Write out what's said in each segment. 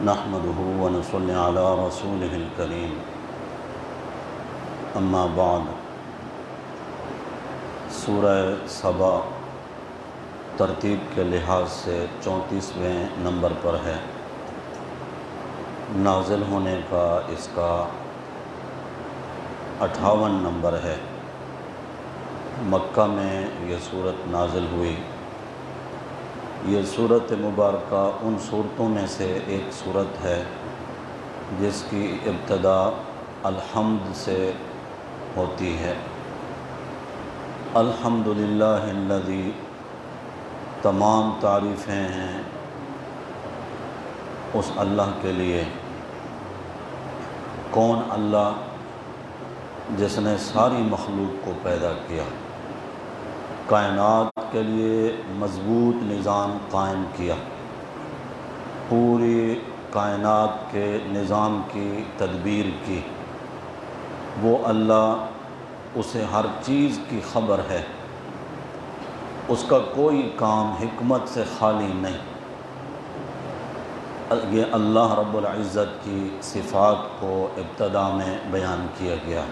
نحمده ونصلي على رسوله الكريم اما بعد۔ سورہ سبا ترتیب کے لحاظ سے 34ویں نمبر پر ہے۔ نازل ہونے کا اس کا 58 نمبر ہے۔ مکہ میں یہ صورت نازل ہوئی۔ یہ صورت مبارکہ ان صورتوں میں سے ایک صورت ہے جس کی ابتدا الحمد سے ہوتی ہے۔ الحمدللہ الذی، تمام تعریفیں ہیں اس اللہ کے لیے۔ کون اللہ؟ جس نے ساری مخلوق کو پیدا کیا، کائنات کے لیے مضبوط نظام قائم کیا، پوری کائنات کے نظام کی تدبیر کی۔ وہ اللہ، اسے ہر چیز کی خبر ہے، اس کا کوئی کام حکمت سے خالی نہیں۔ یہ اللہ رب العزت کی صفات کو ابتدا میں بیان کیا گیا۔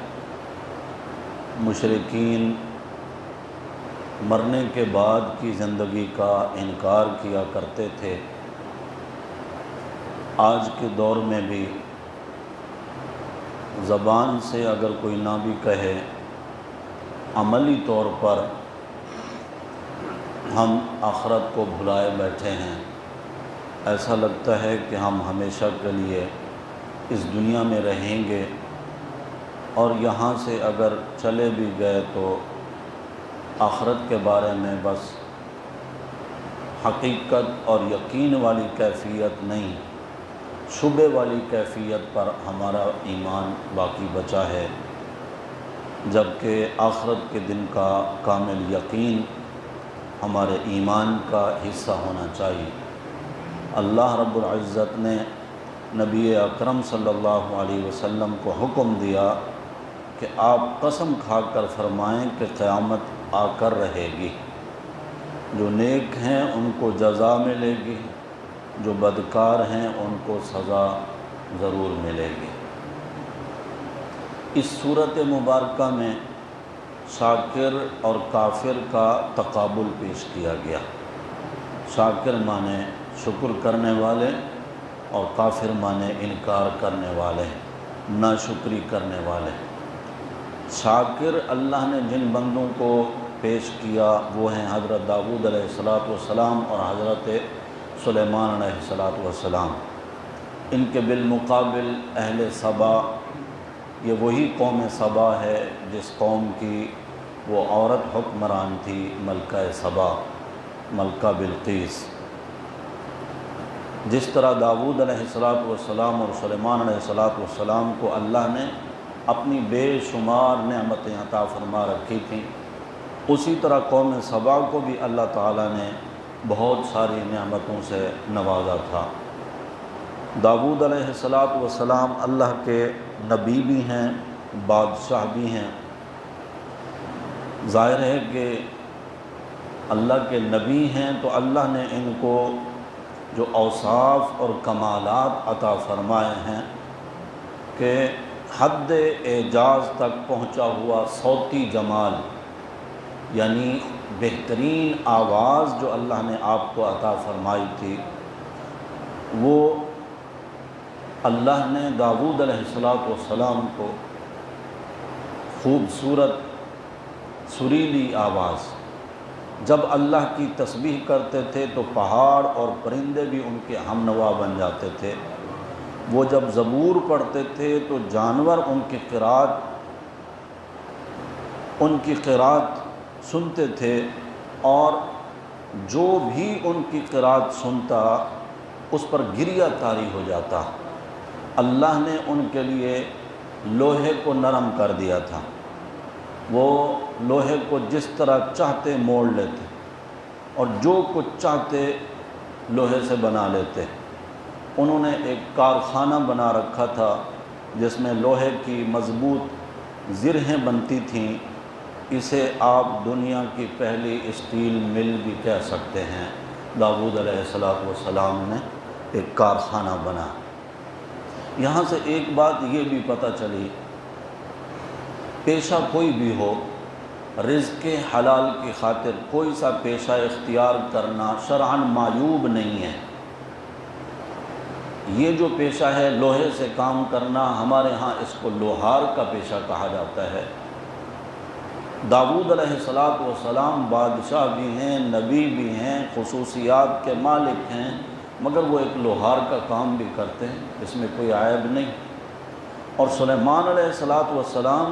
مشرکین مرنے کے بعد کی زندگی کا انکار کیا کرتے تھے۔ آج کے دور میں بھی زبان سے اگر کوئی نہ بھی کہے، عملی طور پر ہم آخرت کو بھلائے بیٹھے ہیں۔ ایسا لگتا ہے کہ ہم ہمیشہ کے لیے اس دنیا میں رہیں گے، اور یہاں سے اگر چلے بھی گئے تو آخرت کے بارے میں بس حقیقت اور یقین والی کیفیت نہیں، شبے والی کیفیت پر ہمارا ایمان باقی بچا ہے، جبکہ آخرت کے دن کا کامل یقین ہمارے ایمان کا حصہ ہونا چاہیے۔ اللہ رب العزت نے نبی اکرم صلی اللہ علیہ وسلم کو حکم دیا کہ آپ قسم کھا کر فرمائیں کہ قیامت آ کر رہے گی۔ جو نیک ہیں ان کو جزا ملے گی، جو بدکار ہیں ان کو سزا ضرور ملے گی۔ اس صورت مبارکہ میں شاکر اور کافر کا تقابل پیش کیا گیا۔ شاکر مانے شکر کرنے والے، اور کافر مانے انکار کرنے والے، ناشکری کرنے والے۔ شاکر اللہ نے جن بندوں کو پیش کیا وہ ہیں حضرت داؤد علیہ السلام اور حضرت سلیمان علیہ السلام۔ ان کے بالمقابل اہل سبا، یہ وہی قوم سبا ہے جس قوم کی وہ عورت حکمران تھی، ملکہ سبا، ملکہ بلقیس۔ جس طرح داؤد علیہ السلام اور سلیمان علیہ السلام کو اللہ نے اپنی بے شمار نعمتیں عطا فرما رکھی تھیں، اسی طرح قوم سبا کو بھی اللہ تعالیٰ نے بہت ساری نعمتوں سے نوازا تھا۔ داؤد علیہ السلام اللہ کے نبی بھی ہیں، بادشاہ بھی ہیں۔ ظاہر ہے کہ اللہ کے نبی ہیں تو اللہ نے ان کو جو اوصاف اور کمالات عطا فرمائے ہیں کہ حد اعجاز تک پہنچا ہوا صوتی جمال، یعنی بہترین آواز جو اللہ نے آپ کو عطا فرمائی تھی، وہ اللہ نے داؤد علیہ السلام کو خوبصورت سریلی آواز، جب اللہ کی تسبیح کرتے تھے تو پہاڑ اور پرندے بھی ان کے ہم نوا بن جاتے تھے۔ وہ جب زبور پڑھتے تھے تو جانور ان کی قرات سنتے تھے، اور جو بھی ان کی قرات سنتا اس پر گریہ طاری ہو جاتا۔ اللہ نے ان کے لیے لوہے کو نرم کر دیا تھا، وہ لوہے کو جس طرح چاہتے موڑ لیتے، اور جو کچھ چاہتے لوہے سے بنا لیتے۔ انہوں نے ایک کارخانہ بنا رکھا تھا جس میں لوہے کی مضبوط زرہیں بنتی تھیں۔ اسے آپ دنیا کی پہلی اسٹیل مل بھی کہہ سکتے ہیں، داؤد علیہ السلام نے ایک کارخانہ بنا۔ یہاں سے ایک بات یہ بھی پتہ چلی، پیشہ کوئی بھی ہو، رزق حلال کی خاطر کوئی سا پیشہ اختیار کرنا شرعاً معیوب نہیں ہے۔ یہ جو پیشہ ہے لوہے سے کام کرنا، ہمارے ہاں اس کو لوہار کا پیشہ کہا جاتا ہے۔ داؤد علیہ السلام بادشاہ بھی ہیں، نبی بھی ہیں، خصوصیات کے مالک ہیں، مگر وہ ایک لوہار کا کام بھی کرتے ہیں، اس میں کوئی عیب نہیں۔ اور سلیمان علیہ السلام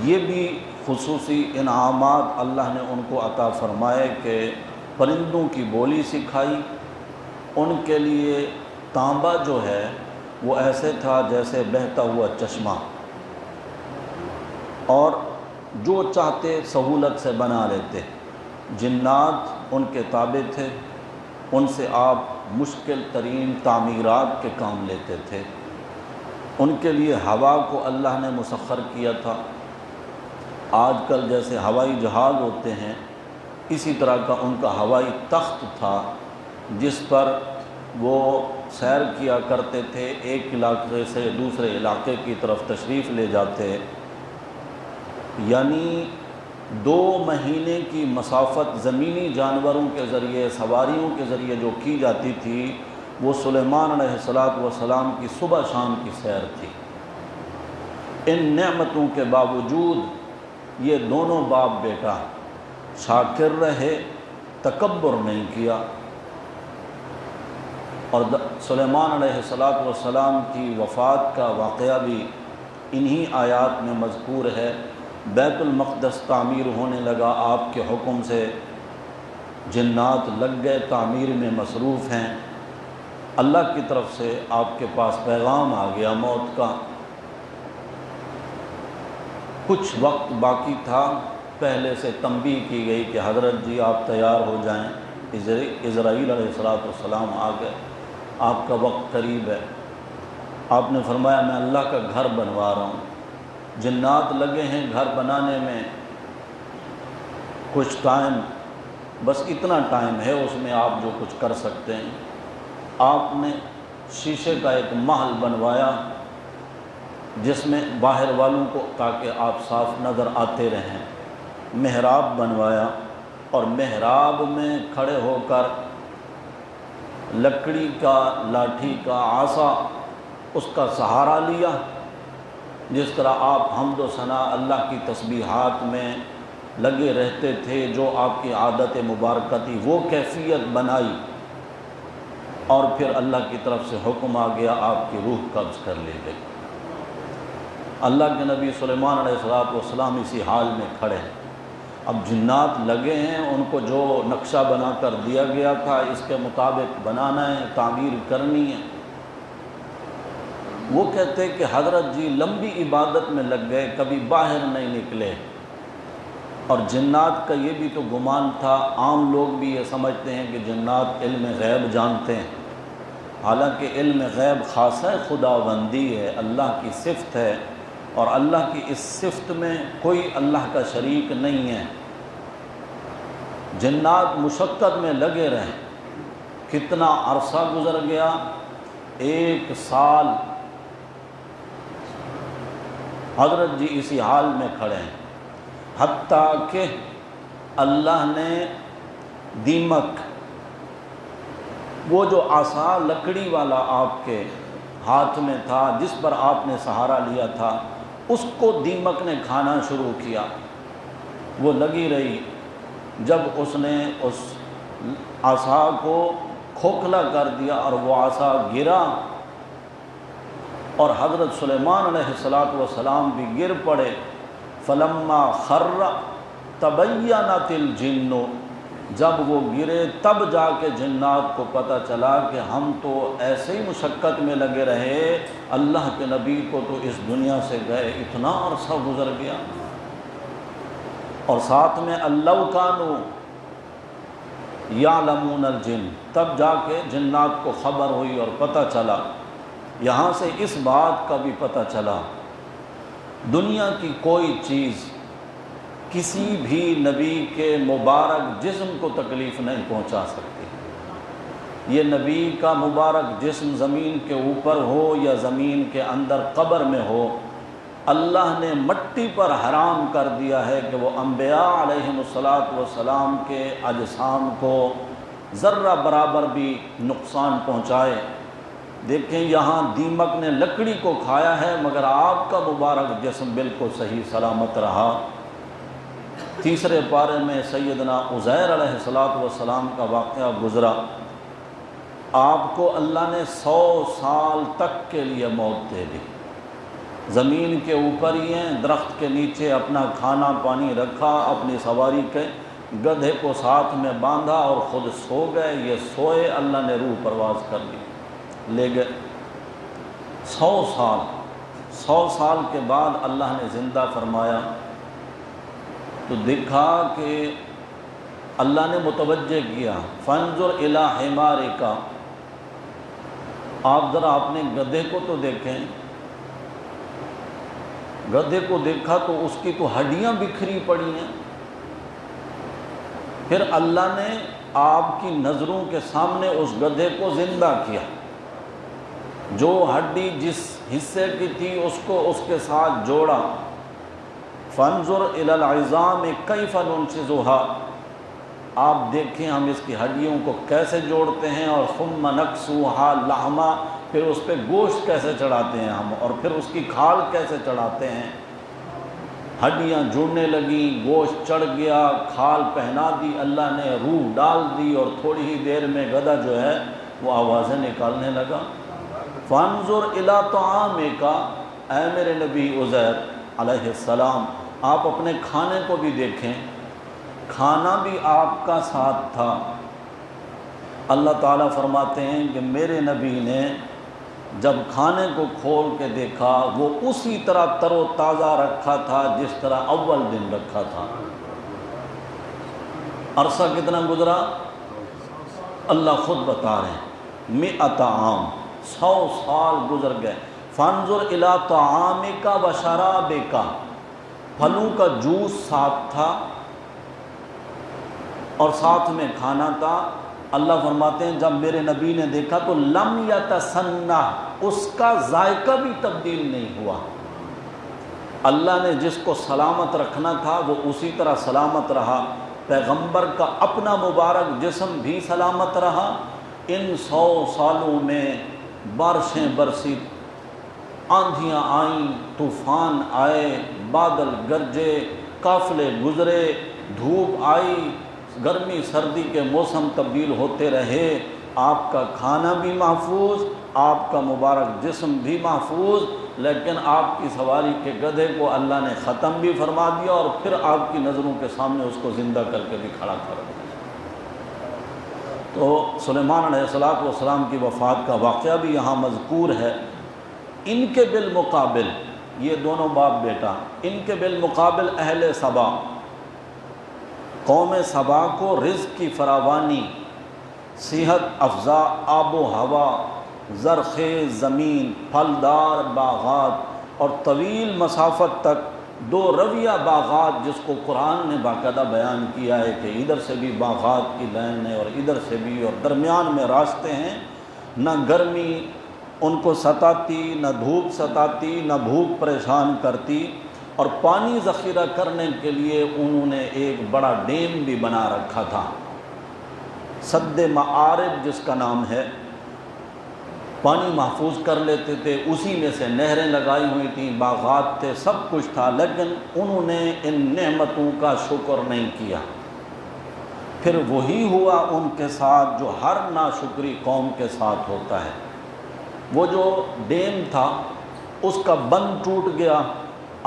یہ بھی خصوصی انعامات اللہ نے ان کو عطا فرمائے کہ پرندوں کی بولی سکھائی۔ ان کے لیے تانبا جو ہے وہ ایسے تھا جیسے بہتا ہوا چشمہ، اور جو چاہتے سہولت سے بنا لیتے۔ جنات ان کے تابع تھے، ان سے آپ مشکل ترین تعمیرات کے کام لیتے تھے۔ ان کے لیے ہوا کو اللہ نے مسخر کیا تھا۔ آج کل جیسے ہوائی جہاز ہوتے ہیں، اسی طرح کا ان کا ہوائی تخت تھا جس پر وہ سیر کیا کرتے تھے، ایک علاقے سے دوسرے علاقے کی طرف تشریف لے جاتے۔ یعنی 2 مہینے کی مسافت زمینی جانوروں کے ذریعے، سواریوں کے ذریعے جو کی جاتی تھی، وہ سلیمان علیہ السلام کی صبح شام کی سیر تھی۔ ان نعمتوں کے باوجود یہ دونوں باپ بیٹا شاکر رہے، تکبر نہیں کیا۔ اور سلیمان علیہ السلام کی وفات کا واقعہ بھی انہی آیات میں مذکور ہے۔ بیت المقدس تعمیر ہونے لگا آپ کے حکم سے، جنات لگ گئے تعمیر میں مصروف ہیں۔ اللہ کی طرف سے آپ کے پاس پیغام آ گیا موت کا۔ کچھ وقت باقی تھا، پہلے سے تنبیہ کی گئی کہ حضرت جی آپ تیار ہو جائیں۔ اسرائیل علیہ السلام آ گئے، آپ کا وقت قریب ہے۔ آپ نے فرمایا میں اللہ کا گھر بنوا رہا ہوں، جنات لگے ہیں گھر بنانے میں، کچھ ٹائم، بس اتنا ٹائم ہے، اس میں آپ جو کچھ کر سکتے ہیں۔ آپ نے شیشے کا ایک محل بنوایا جس میں باہر والوں کو تاکہ آپ صاف نظر آتے رہیں۔ محراب بنوایا اور محراب میں کھڑے ہو کر لکڑی کا، لاٹھی کا، عصا، اس کا سہارا لیا۔ جس طرح آپ حمد و ثنا اللہ کی تسبیحات میں لگے رہتے تھے، جو آپ کی عادت مبارکہ تھی، وہ کیفیت بنائی، اور پھر اللہ کی طرف سے حکم آ گیا، آپ کی روح قبض کر لی گئی۔ اللہ کے نبی سلیمان علیہ السلام اسی حال میں کھڑے ہیں۔ اب جنات لگے ہیں، ان کو جو نقشہ بنا کر دیا گیا تھا اس کے مطابق بنانا ہے، تعمیر کرنی ہے۔ وہ کہتے کہ حضرت جی لمبی عبادت میں لگ گئے، کبھی باہر نہیں نکلے۔ اور جنات کا یہ بھی تو گمان تھا، عام لوگ بھی یہ سمجھتے ہیں کہ جنات علم غیب جانتے ہیں، حالانکہ علم غیب خاصہ خداوندی ہے، اللہ کی صفت ہے، اور اللہ کی اس صفت میں کوئی اللہ کا شریک نہیں ہے۔ جنات مشقت میں لگے رہے، کتنا عرصہ گزر گیا، 1 سال حضرت جی اسی حال میں کھڑے ہیں، حتیٰ کہ اللہ نے دیمک، وہ جو عصا لکڑی والا آپ کے ہاتھ میں تھا جس پر آپ نے سہارا لیا تھا، اس کو دیمک نے کھانا شروع کیا۔ وہ لگی رہی، جب اس نے اس عصا کو کھوکھلا کر دیا اور وہ عصا گرا، اور حضرت سلیمان علیہ السلام بھی گر پڑے۔ فلما خر تبینت الجن، جب وہ گرے تب جا کے جنات کو پتہ چلا کہ ہم تو ایسے ہی مشقت میں لگے رہے، اللہ کے نبی کو تو اس دنیا سے گئے اتنا عرصہ گزر گیا۔ اور ساتھ میں اللو کانوا یعلمون الجن، تب جا کے جنات کو خبر ہوئی اور پتہ چلا۔ یہاں سے اس بات کا بھی پتہ چلا، دنیا کی کوئی چیز کسی بھی نبی کے مبارک جسم کو تکلیف نہیں پہنچا سکتی۔ یہ نبی کا مبارک جسم زمین کے اوپر ہو یا زمین کے اندر قبر میں ہو، اللہ نے مٹی پر حرام کر دیا ہے کہ وہ انبیاء علیہم السلام کے اجسام کو ذرہ برابر بھی نقصان پہنچائے۔ دیکھیں یہاں دیمک نے لکڑی کو کھایا ہے مگر آپ کا مبارک جسم بالکل صحیح سلامت رہا۔ تیسرے پارے میں سیدنا عزیر علیہ السلام کا واقعہ گزرا۔ آپ کو اللہ نے 100 سال تک کے لیے موت دے دی، زمین کے اوپر ہی ہیں، درخت کے نیچے اپنا کھانا پانی رکھا، اپنی سواری کے گدھے کو ساتھ میں باندھا اور خود سو گئے۔ یہ سوئے، اللہ نے روح پرواز کر لی، لے گئے۔ 100 سال کے بعد اللہ نے زندہ فرمایا تو دیکھا کہ اللہ نے متوجہ کیا، فانظر الی حمارک، آپ ذرا اپنے گدھے کو تو دیکھیں۔ گدھے کو دیکھا تو اس کی تو ہڈیاں بکھری پڑی ہیں۔ پھر اللہ نے آپ کی نظروں کے سامنے اس گدھے کو زندہ کیا، جو ہڈی جس حصے کی تھی اس کو اس کے ساتھ جوڑا۔ فانظر الی العظام کیف ننشزها، آپ دیکھیں ہم اس کی ہڈیوں کو کیسے جوڑتے ہیں، اور ثم نکسوها لحما، پھر اس پہ گوشت کیسے چڑھاتے ہیں ہم، اور پھر اس کی کھال کیسے چڑھاتے ہیں۔ ہڈیاں جڑنے لگیں، گوشت چڑھ گیا، کھال پہنا دی اللہ نے، روح ڈال دی، اور تھوڑی ہی دیر میں گدھا جو ہے وہ آوازیں نکالنے لگا۔ فانظر الی طعامک، اے میرے نبی عزیر علیہ السلام آپ اپنے کھانے کو بھی دیکھیں، کھانا بھی آپ کا ساتھ تھا۔ اللہ تعالیٰ فرماتے ہیں کہ میرے نبی نے جب کھانے کو کھول کے دیکھا وہ اسی طرح تر و تازہ رکھا تھا جس طرح اول دن رکھا تھا۔ عرصہ کتنا گزرا؟ اللہ خود بتا رہے ہیں 100 عام، 100 سال گزر گئے۔ فانظر الی طعامک و شرابک، پھلوں کا جوس ساتھ تھا اور ساتھ میں کھانا تھا۔ اللہ فرماتے ہیں جب میرے نبی نے دیکھا تو لم یتسنہ، اس کا ذائقہ بھی تبدیل نہیں ہوا۔ اللہ نے جس کو سلامت رکھنا تھا وہ اسی طرح سلامت رہا، پیغمبر کا اپنا مبارک جسم بھی سلامت رہا۔ ان 100 سالوں میں بارشیں برسی، آندھیاں آئیں، طوفان آئے، بادل گرجے، قافلے گزرے، دھوپ آئی، گرمی سردی کے موسم تبدیل ہوتے رہے، آپ کا کھانا بھی محفوظ، آپ کا مبارک جسم بھی محفوظ، لیکن آپ کی سواری کے گدھے کو اللہ نے ختم بھی فرما دیا اور پھر آپ کی نظروں کے سامنے اس کو زندہ کر کے بھی کھڑا کر دیا۔ تو سلیمان علیہ السلام کی وفات کا واقعہ بھی یہاں مذکور ہے۔ ان کے بالمقابل، یہ دونوں باپ بیٹا، ان کے بالمقابل اہل سبا، قوم سبا کو رزق کی فراوانی، صحت افزا آب و ہوا، زرخیز زمین، پھلدار باغات اور طویل مسافت تک دو رویہ باغات، جس کو قرآن نے باقاعدہ بیان کیا ہے کہ ادھر سے بھی باغات کی لائن ہے اور ادھر سے بھی، اور درمیان میں راستے ہیں۔ نہ گرمی ان کو ستاتی، نہ دھوپ ستاتی، نہ بھوک پریشان کرتی، اور پانی ذخیرہ کرنے کے لیے انہوں نے ایک بڑا ڈیم بھی بنا رکھا تھا، سد معارب جس کا نام ہے۔ پانی محفوظ کر لیتے تھے، اسی میں سے نہریں لگائی ہوئی تھیں، باغات تھے، سب کچھ تھا، لیکن انہوں نے ان نعمتوں کا شکر نہیں کیا۔ پھر وہی ہوا ان کے ساتھ جو ہر ناشکری قوم کے ساتھ ہوتا ہے۔ وہ جو ڈیم تھا اس کا بند ٹوٹ گیا،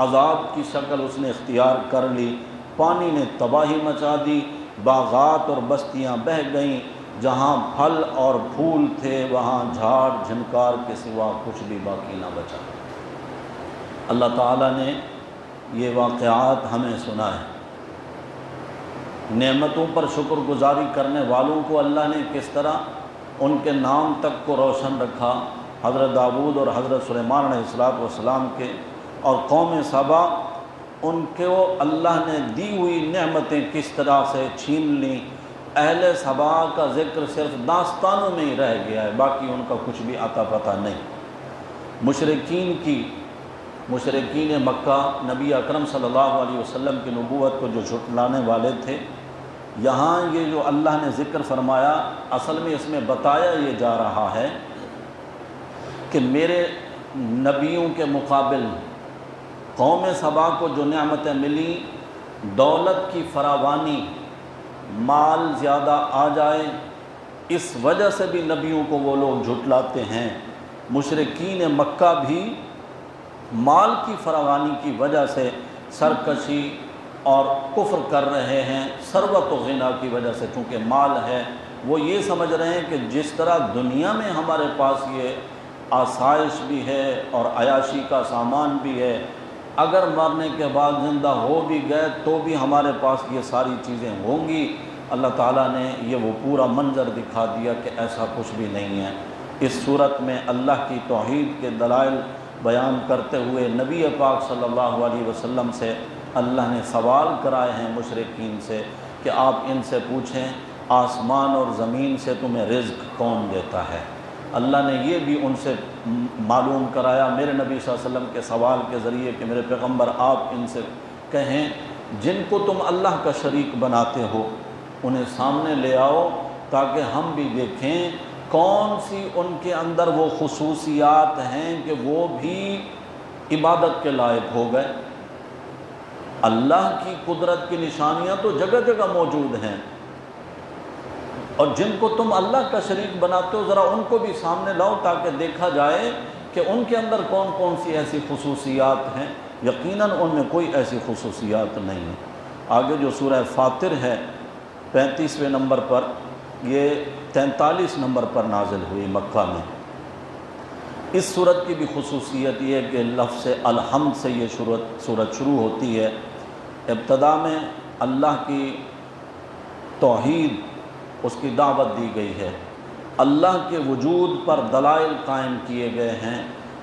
عذاب کی شکل اس نے اختیار کر لی، پانی نے تباہی مچا دی، باغات اور بستیاں بہہ گئیں، جہاں پھل اور پھول تھے وہاں جھاڑ جھنکار کے سوا کچھ بھی باقی نہ بچا۔ اللہ تعالیٰ نے یہ واقعات ہمیں سنا ہے۔ نعمتوں پر شکر گزاری کرنے والوں کو اللہ نے کس طرح ان کے نام تک کو روشن رکھا۔ حضرت داؤد اور حضرت سلیمان علیہ السلام کے، اور قوم سبا ان کو اللہ نے دی ہوئی نعمتیں کس طرح سے چھین لیں۔ اہل سبا کا ذکر صرف داستانوں میں ہی رہ گیا ہے، باقی ان کا کچھ بھی عطا پتہ نہیں۔ مشرکین مکہ نبی اکرم صلی اللہ علیہ وسلم کی نبوت کو جو جھٹلانے والے تھے، یہاں یہ جو اللہ نے ذکر فرمایا، اصل میں اس میں بتایا یہ جا رہا ہے کہ میرے نبیوں کے مقابل قوم سبا کو جو نعمتیں ملیں، دولت کی فراوانی، مال زیادہ آ جائے، اس وجہ سے بھی نبیوں کو وہ لوگ جھٹلاتے ہیں۔ مشرکین مکہ بھی مال کی فراوانی کی وجہ سے سرکشی اور کفر کر رہے ہیں، ثروت و غنا کی وجہ سے، چونکہ مال ہے۔ وہ یہ سمجھ رہے ہیں کہ جس طرح دنیا میں ہمارے پاس یہ آسائش بھی ہے اور عیاشی کا سامان بھی ہے، اگر مرنے کے بعد زندہ ہو بھی گئے تو بھی ہمارے پاس یہ ساری چیزیں ہوں گی۔ اللہ تعالیٰ نے یہ وہ پورا منظر دکھا دیا کہ ایسا کچھ بھی نہیں ہے۔ اس صورت میں اللہ کی توحید کے دلائل بیان کرتے ہوئے نبی پاک صلی اللہ علیہ وسلم سے اللہ نے سوال کرائے ہیں مشرکین سے کہ آپ ان سے پوچھیں آسمان اور زمین سے تمہیں رزق کون دیتا ہے۔ اللہ نے یہ بھی ان سے معلوم کرایا میرے نبی صلی اللہ علیہ وسلم کے سوال کے ذریعے کہ میرے پیغمبر آپ ان سے کہیں جن کو تم اللہ کا شریک بناتے ہو انہیں سامنے لے آؤ تاکہ ہم بھی دیکھیں کون سی ان کے اندر وہ خصوصیات ہیں کہ وہ بھی عبادت کے لائق ہو گئے۔ اللہ کی قدرت کی نشانیاں تو جگہ جگہ موجود ہیں، اور جن کو تم اللہ کا شریک بناتے ہو ذرا ان کو بھی سامنے لاؤ تاکہ دیکھا جائے کہ ان کے اندر کون کون سی ایسی خصوصیات ہیں۔ یقیناً ان میں کوئی ایسی خصوصیات نہیں ہیں۔ آگے جو سورہ فاطر ہے 35ویں نمبر پر، یہ 43 نمبر پر نازل ہوئی مکہ میں۔ اس صورت کی بھی خصوصیت یہ ہے کہ لفظ الحمد سے یہ صورت شروع ہوتی ہے۔ ابتدا میں اللہ کی توحید اس کی دعوت دی گئی ہے، اللہ کے وجود پر دلائل قائم کیے گئے ہیں،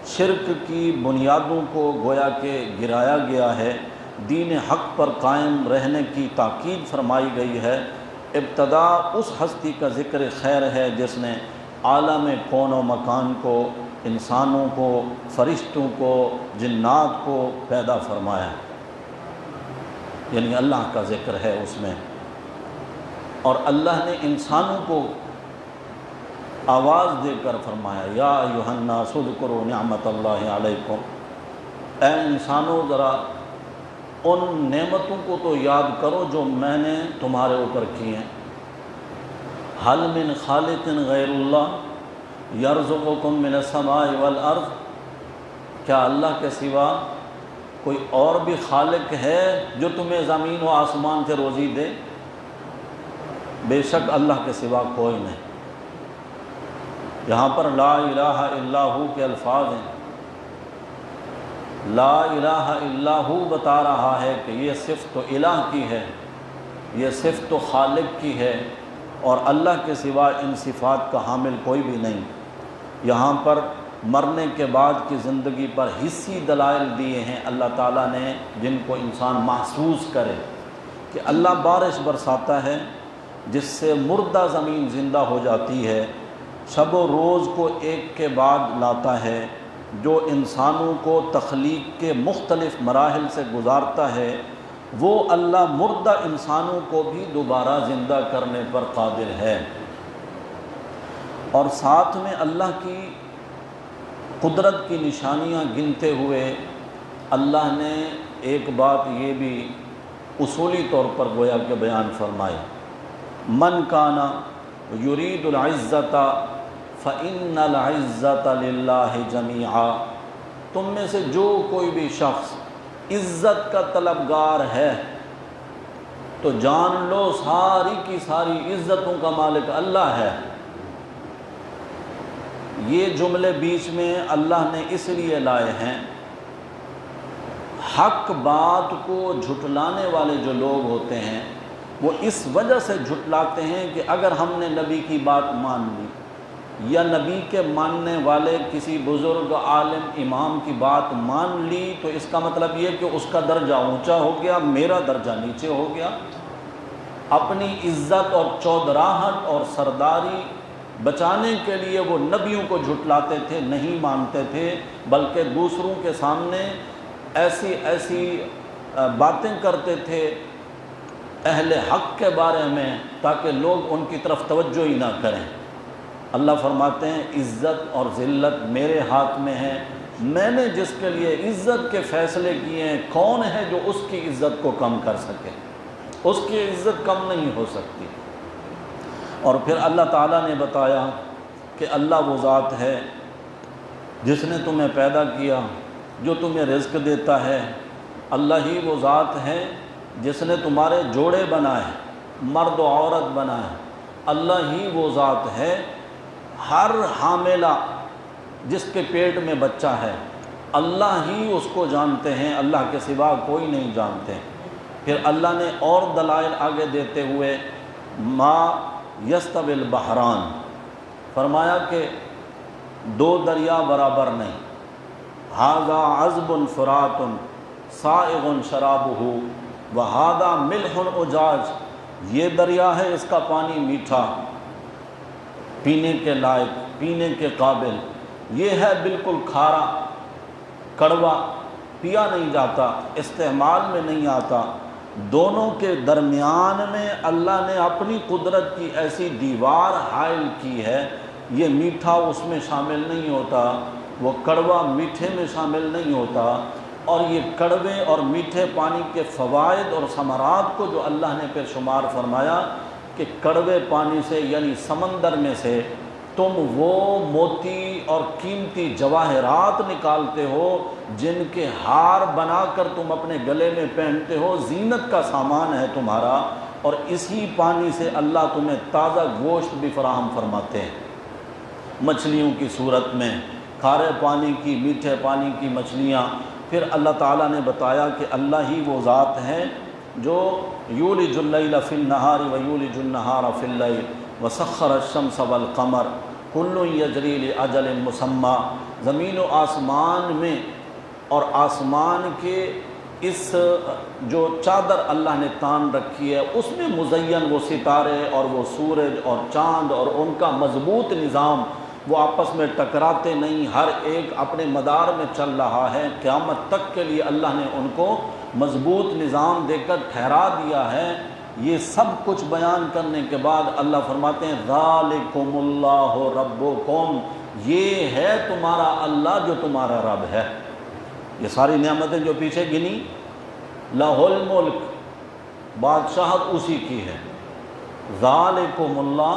شرک کی بنیادوں کو گویا کہ گرایا گیا ہے، دین حق پر قائم رہنے کی تاکید فرمائی گئی ہے۔ ابتدا اس ہستی کا ذکر خیر ہے جس نے عالم کون و مکان کو، انسانوں کو، فرشتوں کو، جنات کو پیدا فرمایا، یعنی اللہ کا ذکر ہے اس میں۔ اور اللہ نے انسانوں کو آواز دے کر فرمایا یا ایھا الناس اذکروا نعمت اللہ علیکم، اے انسانوں ذرا ان نعمتوں کو تو یاد کرو جو میں نے تمہارے اوپر کی ہیں۔ ھل من خالق غیر اللہ یرزقکم من السماء والارض، کیا اللہ کے سوا کوئی اور بھی خالق ہے جو تمہیں زمین و آسمان سے روزی دے؟ بے شک اللہ کے سوا کوئی نہیں۔ یہاں پر لا الہ الا ہو کے الفاظ ہیں، لا الہ الا ہو بتا رہا ہے کہ یہ صفت تو الہ کی ہے، یہ صفت تو خالق کی ہے، اور اللہ کے سوا ان صفات کا حامل کوئی بھی نہیں۔ یہاں پر مرنے کے بعد کی زندگی پر حصی دلائل دیے ہیں اللہ تعالیٰ نے، جن کو انسان محسوس کرے کہ اللہ بارش برساتا ہے جس سے مردہ زمین زندہ ہو جاتی ہے، شب و روز کو ایک کے بعد لاتا ہے، جو انسانوں کو تخلیق کے مختلف مراحل سے گزارتا ہے، وہ اللہ مردہ انسانوں کو بھی دوبارہ زندہ کرنے پر قادر ہے۔ اور ساتھ میں اللہ کی قدرت کی نشانیاں گنتے ہوئے اللہ نے ایک بات یہ بھی اصولی طور پر گویا کہ بیان فرمائی، من کان یرید العزت فإن العزت للہ جمیعا، تم میں سے جو کوئی بھی شخص عزت کا طلبگار ہے تو جان لو ساری کی ساری عزتوں کا مالک اللہ ہے۔ یہ جملے بیچ میں اللہ نے اس لیے لائے ہیں، حق بات کو جھٹلانے والے جو لوگ ہوتے ہیں وہ اس وجہ سے جھٹلاتے ہیں کہ اگر ہم نے نبی کی بات مان لی یا نبی کے ماننے والے کسی بزرگ عالم امام کی بات مان لی تو اس کا مطلب یہ کہ اس کا درجہ اونچا ہو گیا، میرا درجہ نیچے ہو گیا۔ اپنی عزت اور چودراہٹ اور سرداری بچانے کے لیے وہ نبیوں کو جھٹلاتے تھے، نہیں مانتے تھے، بلکہ دوسروں کے سامنے ایسی باتیں کرتے تھے اہل حق کے بارے میں تاکہ لوگ ان کی طرف توجہ ہی نہ کریں۔ اللہ فرماتے ہیں عزت اور ذلت میرے ہاتھ میں ہے، میں نے جس کے لیے عزت کے فیصلے کیے ہیں، کون ہے جو اس کی عزت کو کم کر سکے؟ اس کی عزت کم نہیں ہو سکتی۔ اور پھر اللہ تعالیٰ نے بتایا کہ اللہ وہ ذات ہے جس نے تمہیں پیدا کیا، جو تمہیں رزق دیتا ہے۔ اللہ ہی وہ ذات ہے جس نے تمہارے جوڑے بنائے، مرد و عورت بنائے۔ اللہ ہی وہ ذات ہے، ہر حاملہ جس کے پیٹ میں بچہ ہے اللہ ہی اس کو جانتے ہیں، اللہ کے سوا کوئی نہیں جانتے۔ پھر اللہ نے اور دلائل آگے دیتے ہوئے ما یستوی البحران فرمایا کہ دو دریا برابر نہیں، ھذا عذب فرات سائغ شرابہ وھذا ملح اجاج، یہ دریا ہے، اس کا پانی میٹھا، پینے کے لائق، پینے کے قابل، یہ ہے بالکل کھارا، کڑوا، پیا نہیں جاتا، استعمال میں نہیں آتا۔ دونوں کے درمیان میں اللہ نے اپنی قدرت کی ایسی دیوار حائل کی ہے، یہ میٹھا اس میں شامل نہیں ہوتا، وہ کڑوا میٹھے میں شامل نہیں ہوتا۔ اور یہ کڑوے اور میٹھے پانی کے فوائد اور ثمرات کو جو اللہ نے پھر شمار فرمایا کہ کڑوے پانی سے یعنی سمندر میں سے تم وہ موتی اور قیمتی جواہرات نکالتے ہو جن کے ہار بنا کر تم اپنے گلے میں پہنتے ہو، زینت کا سامان ہے تمہارا، اور اسی پانی سے اللہ تمہیں تازہ گوشت بھی فراہم فرماتے ہیں، مچھلیوں کی صورت میں، کھارے پانی کی، میٹھے پانی کی مچھلیاں۔ پھر اللہ تعالیٰ نے بتایا کہ اللہ ہی وہ ذات ہے جو یولج اللیل فی النہار ویولج النہار فی اللیل وسخر الشمس والقمر کل یجری لاجل مسمی، زمین و آسمان میں اور آسمان کے اس جو چادر اللہ نے تان رکھی ہے اس میں مزین وہ ستارے اور وہ سورج اور چاند اور ان کا مضبوط نظام، وہ آپس میں ٹکراتے نہیں، ہر ایک اپنے مدار میں چل رہا ہے، قیامت تک کے لیے اللہ نے ان کو مضبوط نظام دے کر ٹھہرا دیا ہے۔ یہ سب کچھ بیان کرنے کے بعد اللہ فرماتے ہیں ذالکم اللہ ربکم، یہ ہے تمہارا اللہ جو تمہارا رب ہے۔ یہ ساری نعمتیں جو پیچھے گنی، لہ الملک، بادشاہت اسی کی ہے، ذالکم اللہ،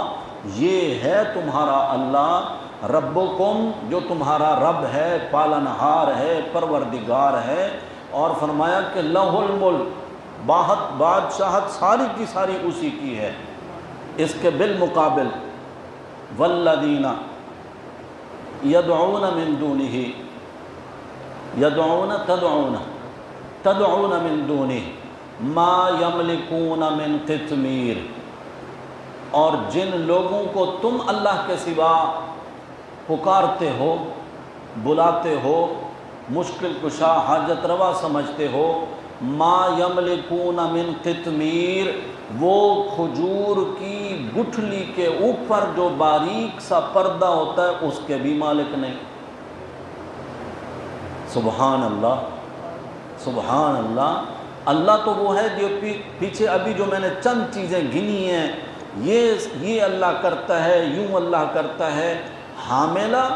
یہ ہے تمہارا اللہ، ربکم جو تمہارا رب ہے، پالنہار ہے، پروردگار ہے۔ اور فرمایا کہ لہ الملک، بادشاہت ساری کی ساری اسی کی ہے۔ اس کے بالمقابل والذین یدعون من دونہ، تدعون من دونہ ما یملکون من قطمیر، اور جن لوگوں کو تم اللہ کے سوا پکارتے ہو، بلاتے ہو، مشکل کشا، حاجت روا سمجھتے ہو، ما یملکون من قطمیر، وہ کھجور کی گٹھلی کے اوپر جو باریک سا پردہ ہوتا ہے اس کے بھی مالک نہیں۔ سبحان اللہ، سبحان اللہ۔ اللہ تو وہ ہے جو پیچھے ابھی جو میں نے چند چیزیں گنی ہیں، یہ اللہ کرتا ہے، یوں اللہ کرتا ہے۔ حاملہ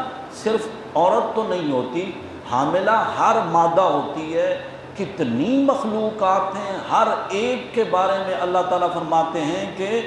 صرف عورت تو نہیں ہوتی، حاملہ ہر مادہ ہوتی ہے، کتنی مخلوقات ہیں، ہر ایک کے بارے میں اللہ تعالیٰ فرماتے ہیں کہ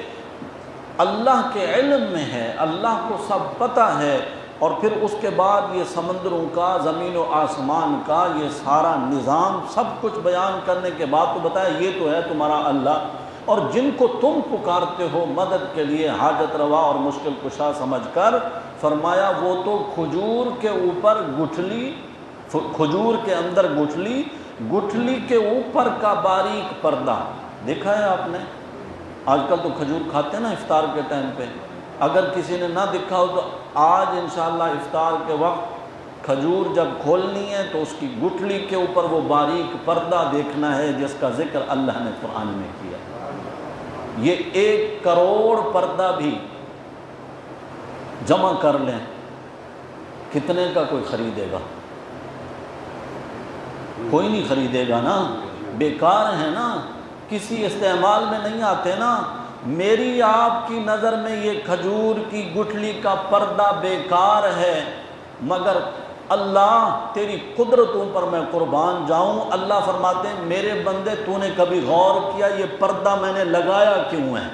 اللہ کے علم میں ہے، اللہ کو سب پتہ ہے۔ اور پھر اس کے بعد یہ سمندروں کا، زمین و آسمان کا یہ سارا نظام سب کچھ بیان کرنے کے بعد تو بتایا یہ تو ہے تمہارا اللہ، اور جن کو تم پکارتے ہو مدد کے لیے حاجت روا اور مشکل کشا سمجھ کر، فرمایا وہ تو کھجور کے اوپر گٹھلی، کھجور کے اندر گٹھلی، گٹھلی کے اوپر کا باریک پردہ دیکھا ہے آپ نے؟ آج کل تو کھجور کھاتے ہیں نا افطار کے ٹائم پہ، اگر کسی نے نہ دیکھا ہو تو آج انشاءاللہ افطار کے وقت کھجور جب کھولنی ہے تو اس کی گٹھلی کے اوپر وہ باریک پردہ دیکھنا ہے جس کا ذکر اللہ نے قرآن میں کیا۔ یہ 1 کروڑ پردہ بھی جمع کر لیں، کتنے کا کوئی خریدے گا؟ کوئی نہیں خریدے گا نا، بیکار ہے نا، کسی استعمال میں نہیں آتے نا۔ میری آپ کی نظر میں یہ کھجور کی گٹھلی کا پردہ بیکار ہے، مگر اللہ تیری قدرتوں پر میں قربان جاؤں، اللہ فرماتے ہیں میرے بندے تو نے کبھی غور کیا یہ پردہ میں نے لگایا کیوں ہے؟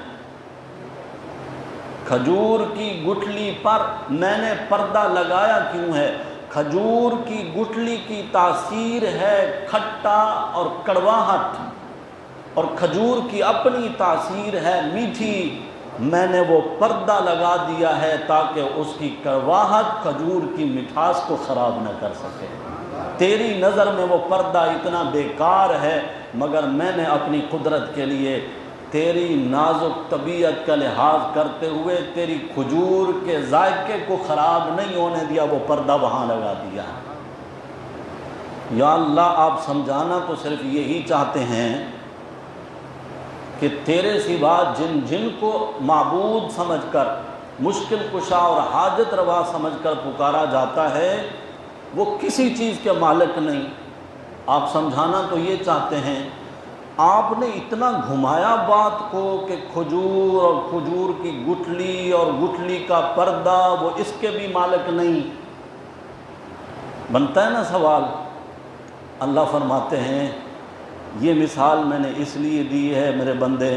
کھجور کی گٹھلی پر میں نے پردہ لگایا کیوں ہے؟ کھجور کی گٹھلی کی تاثیر ہے کھٹا اور کڑواہٹ، اور کھجور کی اپنی تاثیر ہے میٹھی، میں نے وہ پردہ لگا دیا ہے تاکہ اس کی کڑواہٹ کھجور کی مٹھاس کو خراب نہ کر سکے۔ تیری نظر میں وہ پردہ اتنا بیکار ہے، مگر میں نے اپنی قدرت کے لیے تیری نازک طبیعت کا لحاظ کرتے ہوئے تیری کھجور کے ذائقے کو خراب نہیں ہونے دیا، وہ پردہ وہاں لگا دیا۔ یا اللہ آپ سمجھانا تو صرف یہی چاہتے ہیں کہ تیرے سوا جن کو معبود سمجھ کر، مشکل کشا اور حاجت روا سمجھ کر پکارا جاتا ہے، وہ کسی چیز کے مالک نہیں۔ آپ سمجھانا تو یہ چاہتے ہیں، آپ نے اتنا گھمایا بات کو کہ کھجور اور کھجور کی گٹھلی اور گٹھلی کا پردہ وہ اس کے بھی مالک نہیں۔ بنتا ہے نا سوال۔ اللہ فرماتے ہیں یہ مثال میں نے اس لیے دی ہے میرے بندے،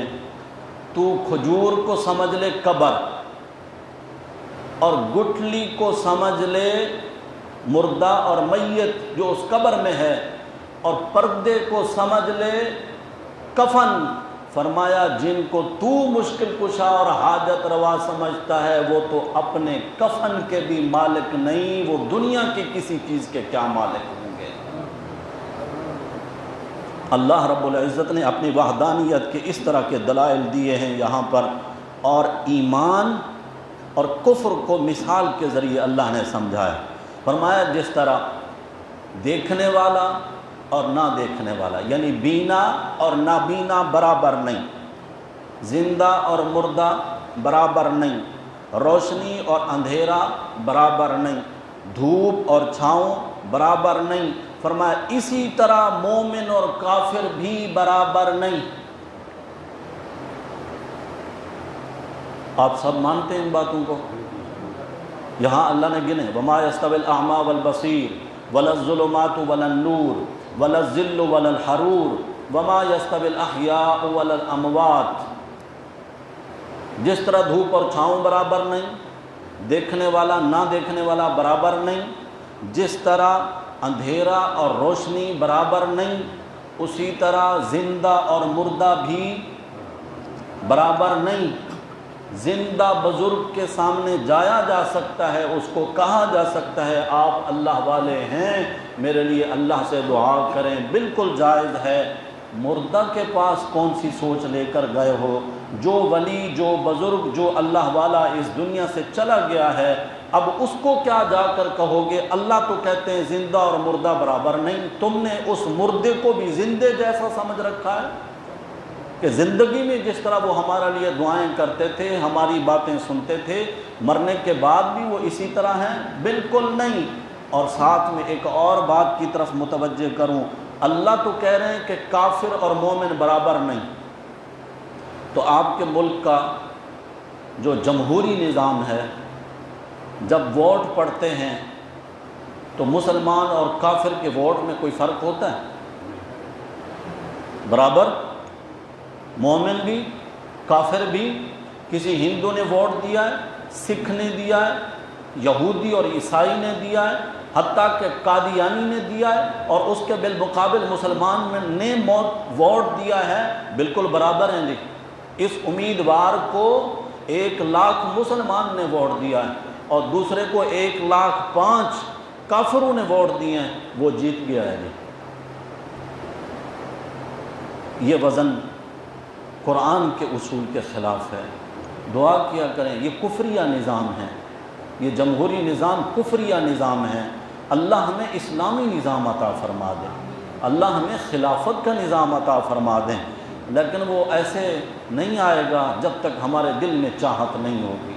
تو کھجور کو سمجھ لے قبر، اور گٹھلی کو سمجھ لے مردہ اور میت جو اس قبر میں ہے، اور پردے کو سمجھ لے کفن۔ فرمایا جن کو تو مشکل کشا اور حاجت روا سمجھتا ہے وہ تو اپنے کفن کے بھی مالک نہیں، وہ دنیا کی کسی چیز کے کیا مالک ہوں گے۔ اللہ رب العزت نے اپنی وحدانیت کے اس طرح کے دلائل دیے ہیں یہاں پر، اور ایمان اور کفر کو مثال کے ذریعے اللہ نے سمجھایا۔ فرمایا جس طرح دیکھنے والا اور نہ دیکھنے والا، یعنی بینا اور نابینا برابر نہیں، زندہ اور مردہ برابر نہیں، روشنی اور اندھیرا برابر نہیں، دھوپ اور چھاؤں برابر نہیں، فرمایا اسی طرح مومن اور کافر بھی برابر نہیں۔ آپ سب مانتے ہیں ان باتوں کو؟ یہاں اللہ نے گنے وَمَا يَسْتَوِي الْأَعْمَى وَالْبَصِيرُ وَلَا الظُّلُمَاتُ وَلَا النُّورُ وَلَا الظِّلُّ وَلَا الْحَرُورُ وَمَا يَسْتَوِي الْأَحْيَاءُ وَلَا الْأَمْوَاتُ۔ جس طرح دھوپ اور چھاؤں برابر نہیں، دیکھنے والا نہ دیکھنے والا برابر نہیں، جس طرح اندھیرا اور روشنی برابر نہیں، اسی طرح زندہ اور مردہ بھی برابر نہیں۔ زندہ بزرگ کے سامنے جایا جا سکتا ہے، اس کو کہا جا سکتا ہے آپ اللہ والے ہیں، میرے لیے اللہ سے دعا کریں، بالکل جائز ہے۔ مردہ کے پاس کون سی سوچ لے کر گئے ہو؟ جو ولی، جو بزرگ، جو اللہ والا اس دنیا سے چلا گیا ہے، اب اس کو کیا جا کر کہو گے؟ اللہ تو کہتے ہیں زندہ اور مردہ برابر نہیں، تم نے اس مردے کو بھی زندے جیسا سمجھ رکھا ہے کہ زندگی میں جس طرح وہ ہمارے لیے دعائیں کرتے تھے، ہماری باتیں سنتے تھے، مرنے کے بعد بھی وہ اسی طرح ہیں؟ بالکل نہیں۔ اور ساتھ میں ایک اور بات کی طرف متوجہ کروں، اللہ تو کہہ رہے ہیں کہ کافر اور مومن برابر نہیں، تو آپ کے ملک کا جو جمہوری نظام ہے، جب ووٹ پڑتے ہیں تو مسلمان اور کافر کے ووٹ میں کوئی فرق ہوتا ہے؟ برابر، مومن بھی کافر بھی۔ کسی ہندو نے ووٹ دیا ہے، سکھ نے دیا ہے، یہودی اور عیسائی نے دیا ہے، حتیٰ کہ قادیانی نے دیا ہے، اور اس کے بالمقابل مسلمان نے ووٹ دیا ہے، بالکل برابر ہیں جی۔ اس امیدوار کو 1,00,000 مسلمان نے ووٹ دیا ہے اور دوسرے کو 1,05,000 کافروں نے ووٹ دیے ہیں، وہ جیت گیا ہے جی۔ یہ وزن قرآن کے اصول کے خلاف ہے۔ دعا کیا کریں۔ یہ کفریہ نظام ہے، یہ جمہوری نظام کفریہ نظام ہے۔ اللہ ہمیں اسلامی نظام عطا فرما دے، اللہ ہمیں خلافت کا نظام عطا فرما دیں، لیکن وہ ایسے نہیں آئے گا جب تک ہمارے دل میں چاہت نہیں ہوگی۔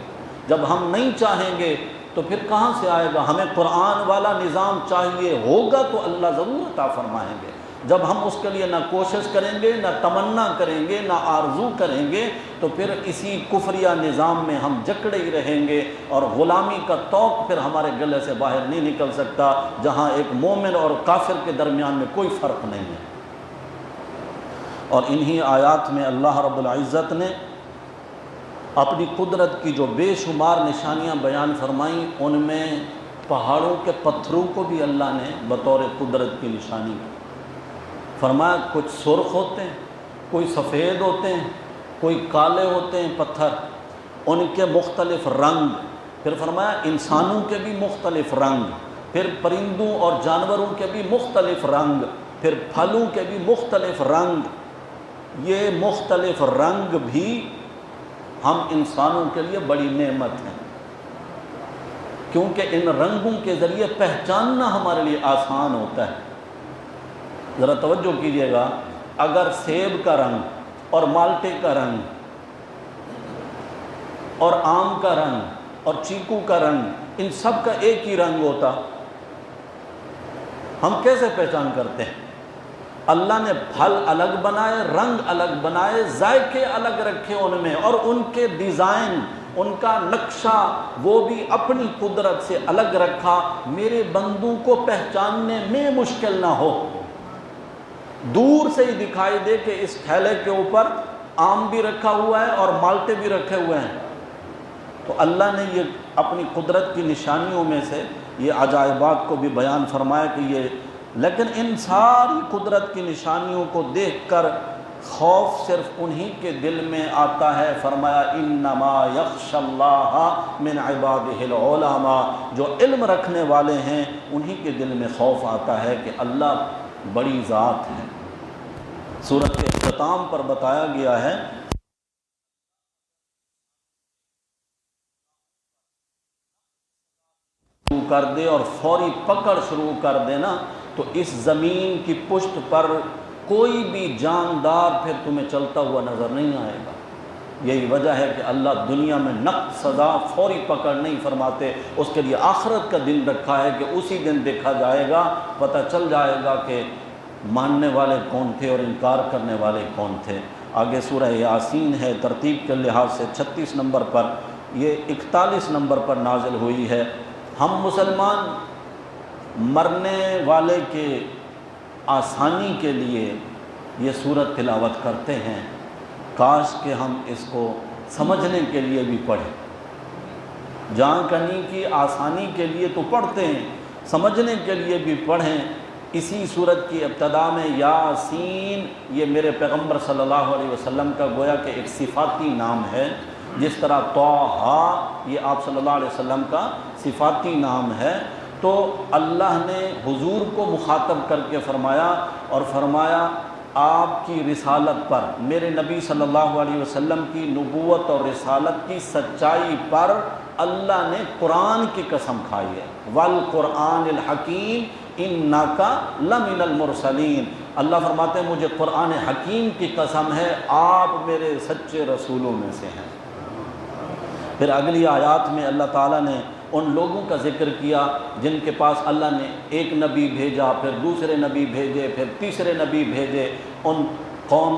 جب ہم نہیں چاہیں گے تو پھر کہاں سے آئے گا؟ ہمیں قرآن والا نظام چاہیے ہوگا تو اللہ ضرور عطا فرمائیں گے۔ جب ہم اس کے لیے نہ کوشش کریں گے، نہ تمنا کریں گے، نہ آرزو کریں گے، تو پھر اسی کفریہ نظام میں ہم جکڑے ہی رہیں گے، اور غلامی کا طوق پھر ہمارے گلے سے باہر نہیں نکل سکتا، جہاں ایک مومن اور کافر کے درمیان میں کوئی فرق نہیں ہے۔ اور انہی آیات میں اللہ رب العزت نے اپنی قدرت کی جو بے شمار نشانیاں بیان فرمائیں، ان میں پہاڑوں کے پتھروں کو بھی اللہ نے بطور قدرت کی نشانی فرمایا۔ کچھ سرخ ہوتے ہیں، کوئی سفید ہوتے ہیں، کوئی کالے ہوتے ہیں پتھر، ان کے مختلف رنگ۔ پھر فرمایا انسانوں کے بھی مختلف رنگ، پھر پرندوں اور جانوروں کے بھی مختلف رنگ، پھر پھلوں کے بھی مختلف رنگ۔ یہ مختلف رنگ بھی ہم انسانوں کے لیے بڑی نعمت ہیں، کیونکہ ان رنگوں کے ذریعے پہچاننا ہمارے لیے آسان ہوتا ہے۔ ذرا توجہ کیجئے گا، اگر سیب کا رنگ اور مالٹے کا رنگ اور آم کا رنگ اور چیکو کا رنگ، ان سب کا ایک ہی رنگ ہوتا، ہم کیسے پہچان کرتے ہیں؟ اللہ نے پھل الگ بنائے، رنگ الگ بنائے، ذائقے الگ رکھے ان میں، اور ان کے ڈیزائن، ان کا نقشہ وہ بھی اپنی قدرت سے الگ رکھا، میرے بندوں کو پہچاننے میں مشکل نہ ہو۔ دور سے ہی دکھائی دے کہ اس تھیلے کے اوپر آم بھی رکھا ہوا ہے اور مالٹے بھی رکھے ہوئے ہیں۔ تو اللہ نے یہ اپنی قدرت کی نشانیوں میں سے یہ عجائبات کو بھی بیان فرمایا کہ یہ، لیکن ان ساری قدرت کی نشانیوں کو دیکھ کر خوف صرف انہی کے دل میں آتا ہے۔ فرمایا انما یخشی اللہ من عبادہ العلماء، جو علم رکھنے والے ہیں انہی کے دل میں خوف آتا ہے کہ اللہ بڑی ذات ہے۔ سورۃ کے اختتام پر بتایا گیا ہے کر دے اور فوری پکڑ شروع کر دینا، تو اس زمین کی پشت پر کوئی بھی جاندار پھر تمہیں چلتا ہوا نظر نہیں آئے گا۔ یہی وجہ ہے کہ اللہ دنیا میں نقد سزا فوری پکڑ نہیں فرماتے، اس کے لیے آخرت کا دن رکھا ہے کہ اسی دن دیکھا جائے گا، پتہ چل جائے گا کہ ماننے والے کون تھے اور انکار کرنے والے کون تھے۔ آگے سورہ یاسین ہے، ترتیب کے لحاظ سے 36 نمبر پر، یہ 41 نمبر پر نازل ہوئی ہے۔ ہم مسلمان مرنے والے کے آسانی کے لیے یہ سورت تلاوت کرتے ہیں، کاش کہ ہم اس کو سمجھنے کے لیے بھی پڑھیں۔ جان کنی کی آسانی کے لیے تو پڑھتے ہیں، سمجھنے کے لیے بھی پڑھیں۔ اسی سورت کی ابتدا میں یاسین، یہ میرے پیغمبر صلی اللہ علیہ وسلم کا گویا کہ ایک صفاتی نام ہے، جس طرح طٰہٰ یہ آپ صلی اللہ علیہ وسلم کا صفاتی نام ہے۔ تو اللہ نے حضور کو مخاطب کر کے فرمایا، اور فرمایا آپ کی رسالت پر، میرے نبی صلی اللہ علیہ وسلم کی نبوت اور رسالت کی سچائی پر اللہ نے قرآن کی قسم کھائی ہے۔ والقرآن الحکیم انک لمن المرسلین، اللہ فرماتے ہیں مجھے قرآن حکیم کی قسم ہے، آپ میرے سچے رسولوں میں سے ہیں۔ پھر اگلی آیات میں اللہ تعالیٰ نے ان لوگوں کا ذکر کیا جن کے پاس اللہ نے ایک نبی بھیجا، پھر دوسرے نبی بھیجے، پھر تیسرے نبی بھیجے۔ ان قوم،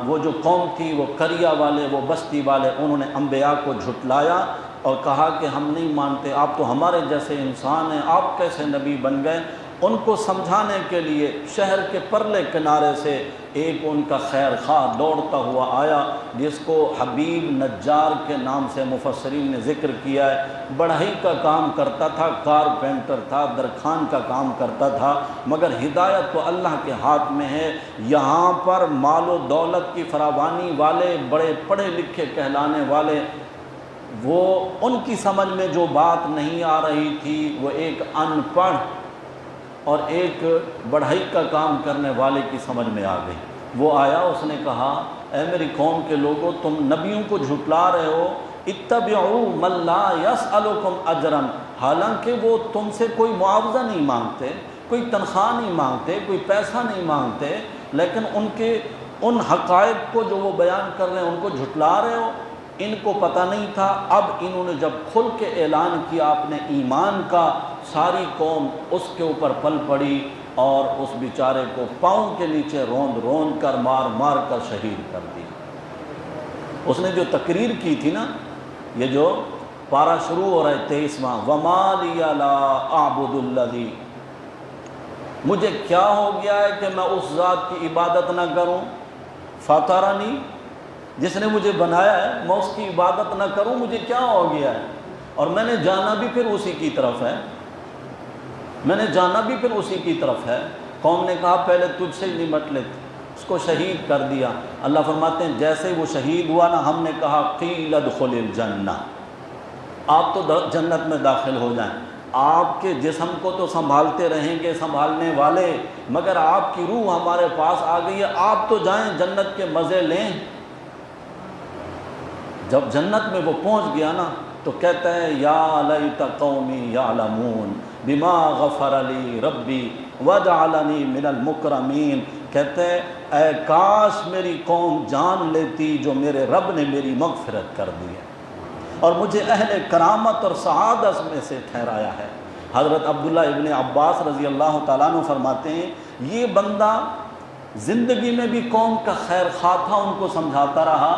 وہ جو قوم تھی وہ قریہ والے، وہ بستی والے، انہوں نے انبیاء کو جھٹلایا اور کہا کہ ہم نہیں مانتے، آپ تو ہمارے جیسے انسان ہیں، آپ کیسے نبی بن گئے؟ ان کو سمجھانے کے لیے شہر کے پرلے کنارے سے ایک ان کا خیر خواہ دوڑتا ہوا آیا، جس کو حبیب نجار کے نام سے مفسرین نے ذکر کیا ہے۔ بڑھئی کا کام کرتا تھا، کارپینٹر تھا، درخان کا کام کرتا تھا، مگر ہدایت تو اللہ کے ہاتھ میں ہے۔ یہاں پر مال و دولت کی فراوانی والے، بڑے پڑھے لکھے کہلانے والے، وہ ان کی سمجھ میں جو بات نہیں آ رہی تھی، وہ ایک ان پڑھ اور ایک بڑھئی کا کام کرنے والے کی سمجھ میں آ گئی۔ وہ آیا، اس نے کہا اے میری قوم کے لوگوں تم نبیوں کو جھٹلا رہے ہو، اتبعوا من لا یسألکم اجرا، حالانکہ وہ تم سے کوئی معاوضہ نہیں مانگتے، کوئی تنخواہ نہیں مانگتے، کوئی پیسہ نہیں مانگتے، لیکن ان حقائق کو جو وہ بیان کر رہے ہیں ان کو جھٹلا رہے ہو۔ ان کو پتہ نہیں تھا، اب انہوں نے جب کھل کے اعلان کیا اپنے ایمان کا، ساری قوم اس کے اوپر پل پڑی اور اس بیچارے کو پاؤں کے نیچے روند روند کر مار مار کر شہید کر دیا۔ اس نے جو تقریر کی تھی نا، یہ جو پارہ شروع ہو رہا ہے 23واں، وَمَا لِيَ لَا أَعْبُدُ الَّذِي، مجھے کیا ہو گیا ہے کہ میں اس ذات کی عبادت نہ کروں، فَطَرَنِي، جس نے مجھے بنایا ہے میں اس کی عبادت نہ کروں، مجھے کیا ہو گیا ہے؟ اور میں نے جانا بھی پھر اسی کی طرف ہے، میں نے جانا بھی پھر اسی کی طرف ہے۔ قوم نے کہا پہلے تجھ سے نمٹ لیتے، اس کو شہید کر دیا۔ اللہ فرماتے ہیں جیسے ہی وہ شہید ہوا نا، ہم نے کہا قیل ادخل الجنہ، آپ تو جنت میں داخل ہو جائیں، آپ کے جسم کو تو سنبھالتے رہیں گے سنبھالنے والے، مگر آپ کی روح ہمارے پاس آ گئی ہے، آپ تو جائیں جنت کے مزے لیں۔ جب جنت میں وہ پہنچ گیا نا تو کہتا ہے یا لیت قومی یعلمون بما غفر لی ربی وجعلنی من المکرمین، کہتے ہیں اے کاش میری قوم جان لیتی جو میرے رب نے میری مغفرت کر دی ہے اور مجھے اہل کرامت اور سعادت میں سے ٹھہرایا ہے۔ حضرت عبداللہ ابن عباس رضی اللہ تعالیٰ عنہ فرماتے ہیں یہ بندہ زندگی میں بھی قوم کا خیر خواہ تھا، ان کو سمجھاتا رہا،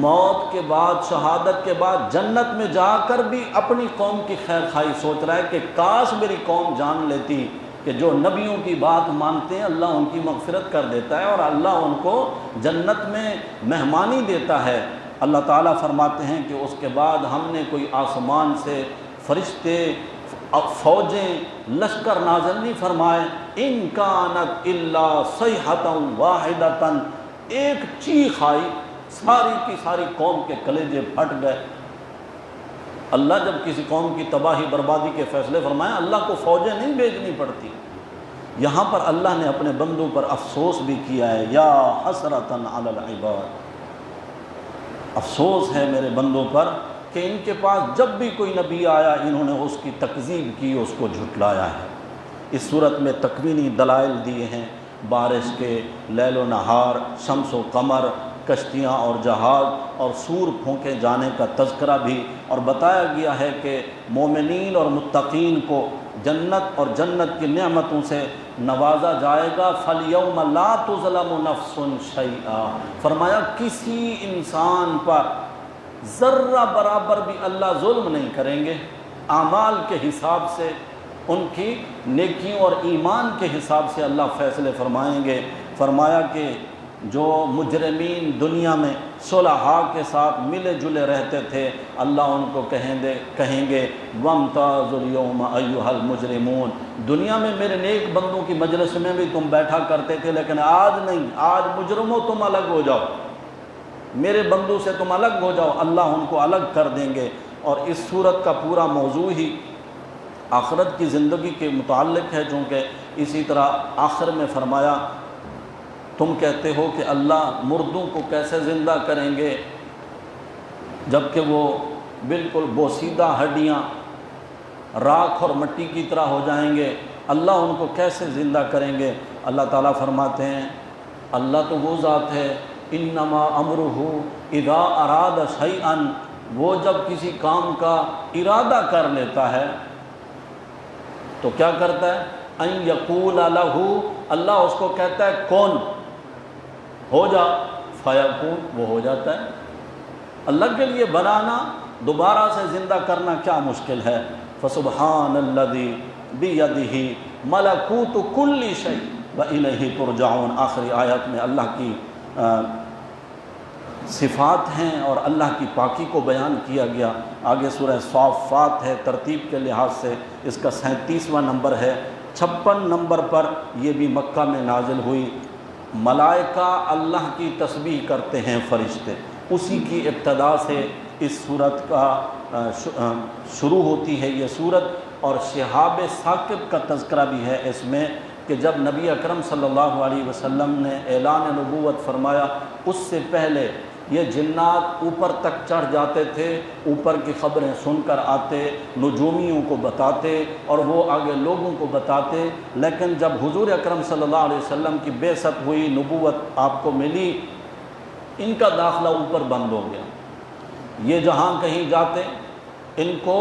موت کے بعد شہادت کے بعد جنت میں جا کر بھی اپنی قوم کی خیر خواہی سوچ رہا ہے کہ کاش میری قوم جان لیتی کہ جو نبیوں کی بات مانتے ہیں اللہ ان کی مغفرت کر دیتا ہے اور اللہ ان کو جنت میں مہمانی دیتا ہے۔ اللہ تعالیٰ فرماتے ہیں کہ اس کے بعد ہم نے کوئی آسمان سے فرشتے فوجیں لشکر نازل نہیں فرمائے، ان کانت الا صیحۃ واحدۃ، ایک چیخ آئی، ساری کی ساری قوم کے کلیجے پھٹ گئے۔ اللہ جب کسی قوم کی تباہی بربادی کے فیصلے فرمائیں اللہ کو فوجیں نہیں بھیجنی پڑتی۔ یہاں پر اللہ نے اپنے بندوں پر افسوس بھی کیا ہے، یا حسرۃ علی العباد، افسوس ہے میرے بندوں پر کہ ان کے پاس جب بھی کوئی نبی آیا انہوں نے اس کی تکذیب کی، اس کو جھٹلایا ہے۔ اس صورت میں تکوینی دلائل دیے ہیں، بارش کے، لیل و نہار، شمس و قمر، کشتیاں اور جہاز اور سور پھونکے جانے کا تذکرہ بھی، اور بتایا گیا ہے کہ مومنین اور متقین کو جنت اور جنت کی نعمتوں سے نوازا جائے گا۔ فَالْيَوْمَ لَا تُظْلَمُ نَفْسٌ شَيْئًا، فرمایا کسی انسان پر ذرہ برابر بھی اللہ ظلم نہیں کریں گے، اعمال کے حساب سے، ان کی نیکیوں اور ایمان کے حساب سے اللہ فیصلے فرمائیں گے۔ فرمایا کہ جو مجرمین دنیا میں صلحاء کے ساتھ ملے جلے رہتے تھے اللہ ان کو کہیں گے وَامْتَازُوا الْيَوْمَ أَيُّهَا الْمُجْرِمُونَ، دنیا میں میرے نیک بندوں کی مجلس میں بھی تم بیٹھا کرتے تھے لیکن آج نہیں، آج مجرموں تم الگ ہو جاؤ، میرے بندوں سے تم الگ ہو جاؤ، اللہ ان کو الگ کر دیں گے۔ اور اس صورت کا پورا موضوع ہی آخرت کی زندگی کے متعلق ہے، چونکہ اسی طرح آخر میں فرمایا تم کہتے ہو کہ اللہ مردوں کو کیسے زندہ کریں گے جبکہ وہ بالکل بوسیدہ ہڈیاں راکھ اور مٹی کی طرح ہو جائیں گے، اللہ ان کو کیسے زندہ کریں گے؟ اللہ تعالیٰ فرماتے ہیں اللہ تو وہ ذات ہے انما امرہ اذا اراد شیئا، وہ جب کسی کام کا ارادہ کر لیتا ہے تو کیا کرتا ہے؟ ان یقول لہ، اللہ اس کو کہتا ہے کون، ہو جا، فیکون، وہ ہو جاتا ہے۔ اللہ کے لیے بنانا، دوبارہ سے زندہ کرنا کیا مشکل ہے؟ فسبحان الذی بیدہ ملکوت کل شیء والیہ ترجعون، آخری آیت میں اللہ کی صفات ہیں اور اللہ کی پاکی کو بیان کیا گیا۔ آگے سورہ صافات ہے، ترتیب کے لحاظ سے اس کا 37واں نمبر ہے، 56 نمبر پر یہ بھی مکہ میں نازل ہوئی۔ ملائکہ اللہ کی تسبیح کرتے ہیں، فرشتے، اسی کی ابتدا سے اس صورت کا شروع ہوتی ہے یہ صورت، اور شہاب ثاقب کا تذکرہ بھی ہے اس میں کہ کہ جب نبی اکرم صلی اللہ علیہ وسلم نے اعلان نبوت فرمایا، اس سے پہلے یہ جنات اوپر تک چڑھ جاتے تھے، اوپر کی خبریں سن کر آتے، نجومیوں کو بتاتے اور وہ آگے لوگوں کو بتاتے، لیکن جب حضور اکرم صلی اللہ علیہ وسلم کی بعثت ہوئی، نبوت آپ کو ملی، ان کا داخلہ اوپر بند ہو گیا۔ یہ جہاں کہیں جاتے ان کو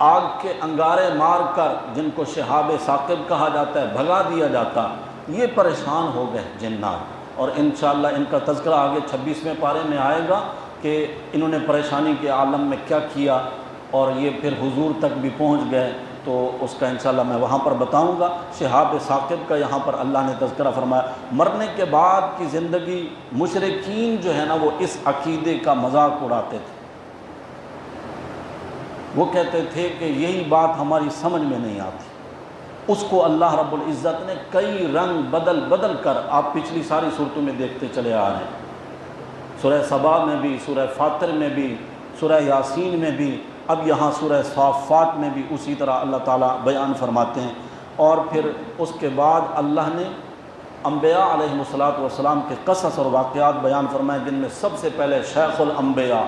آگ کے انگارے مار کر، جن کو شہاب ثاقب کہا جاتا ہے، بھگا دیا جاتا۔ یہ پریشان ہو گئے جنات، اور انشاءاللہ ان کا تذکرہ آگے 26ویں پارے میں آئے گا کہ انہوں نے پریشانی کے عالم میں کیا کیا، اور یہ پھر حضور تک بھی پہنچ گئے، تو اس کا انشاءاللہ میں وہاں پر بتاؤں گا۔ شہاب ثاقب کا یہاں پر اللہ نے تذکرہ فرمایا۔ مرنے کے بعد کی زندگی، مشرکین جو ہے نا وہ اس عقیدے کا مذاق اڑاتے تھے، وہ کہتے تھے کہ یہی بات ہماری سمجھ میں نہیں آتی۔ اس کو اللہ رب العزت نے کئی رنگ بدل بدل کر، آپ پچھلی ساری صورتوں میں دیکھتے چلے آ رہے ہیں، سورہ سبا میں بھی، سورہ فاطر میں بھی، سورہ یاسین میں بھی، اب یہاں سورہ صافات میں بھی اسی طرح اللہ تعالیٰ بیان فرماتے ہیں۔ اور پھر اس کے بعد اللہ نے انبیاء علیہ السلام کے قصص اور واقعات بیان فرمائے، جن میں سب سے پہلے شیخ الانبیاء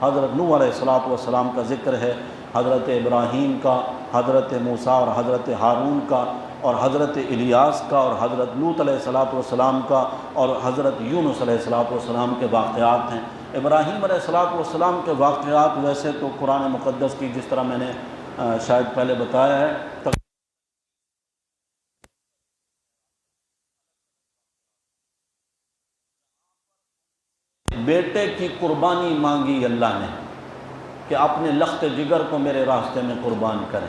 حضرت نوح علیہ السلام کا ذکر ہے، حضرت ابراہیم کا، حضرت موسیٰ اور حضرت ہارون کا، اور حضرت الیاس کا، اور حضرت لوط علیہ السلام کا، اور حضرت یونس علیہ السلام کے واقعات ہیں۔ ابراہیم علیہ السلام کے واقعات ویسے تو قرآن مقدس کی، جس طرح میں نے شاید پہلے بتایا ہے، بیٹے کی قربانی مانگی اللہ نے کہ اپنے لخت جگر کو میرے راستے میں قربان کریں۔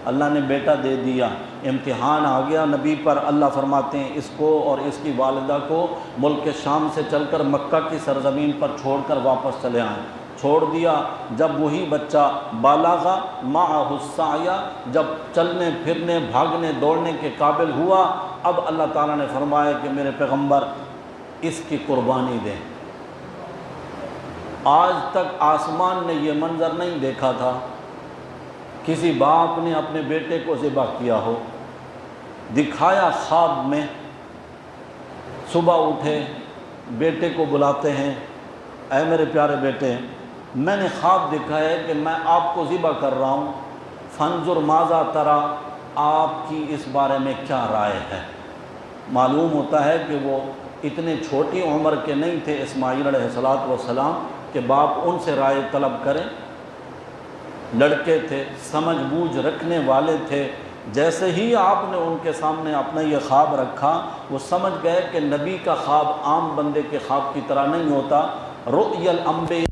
اللہ نے بیٹا دے دیا، امتحان آ گیا نبی پر۔ اللہ فرماتے ہیں اس کو اور اس کی والدہ کو ملک شام سے چل کر مکہ کی سرزمین پر چھوڑ کر واپس چلے آئیں۔ چھوڑ دیا، جب وہی بچہ بالغ معہ السعی، جب چلنے پھرنے بھاگنے دوڑنے کے قابل ہوا، اب اللہ تعالیٰ نے فرمایا کہ میرے پیغمبر اس کی قربانی دیں۔ آج تک آسمان نے یہ منظر نہیں دیکھا تھا، کسی باپ نے اپنے بیٹے کو ذبح کیا ہو، دکھایا خواب میں۔ صبح اٹھے، بیٹے کو بلاتے ہیں، اے میرے پیارے بیٹے، میں نے خواب دیکھا ہے کہ میں آپ کو ذبح کر رہا ہوں، فانظر ماذا تری، آپ کی اس بارے میں کیا رائے ہے۔ معلوم ہوتا ہے کہ وہ اتنے چھوٹی عمر کے نہیں تھے اسماعیل علیہ السلام کہ باپ ان سے رائے طلب کریں۔ لڑکے تھے، سمجھ بوجھ رکھنے والے تھے۔ جیسے ہی آپ نے ان کے سامنے اپنا یہ خواب رکھا، وہ سمجھ گئے کہ نبی کا خواب عام بندے کے خواب کی طرح نہیں ہوتا۔ رؤی الانبیاء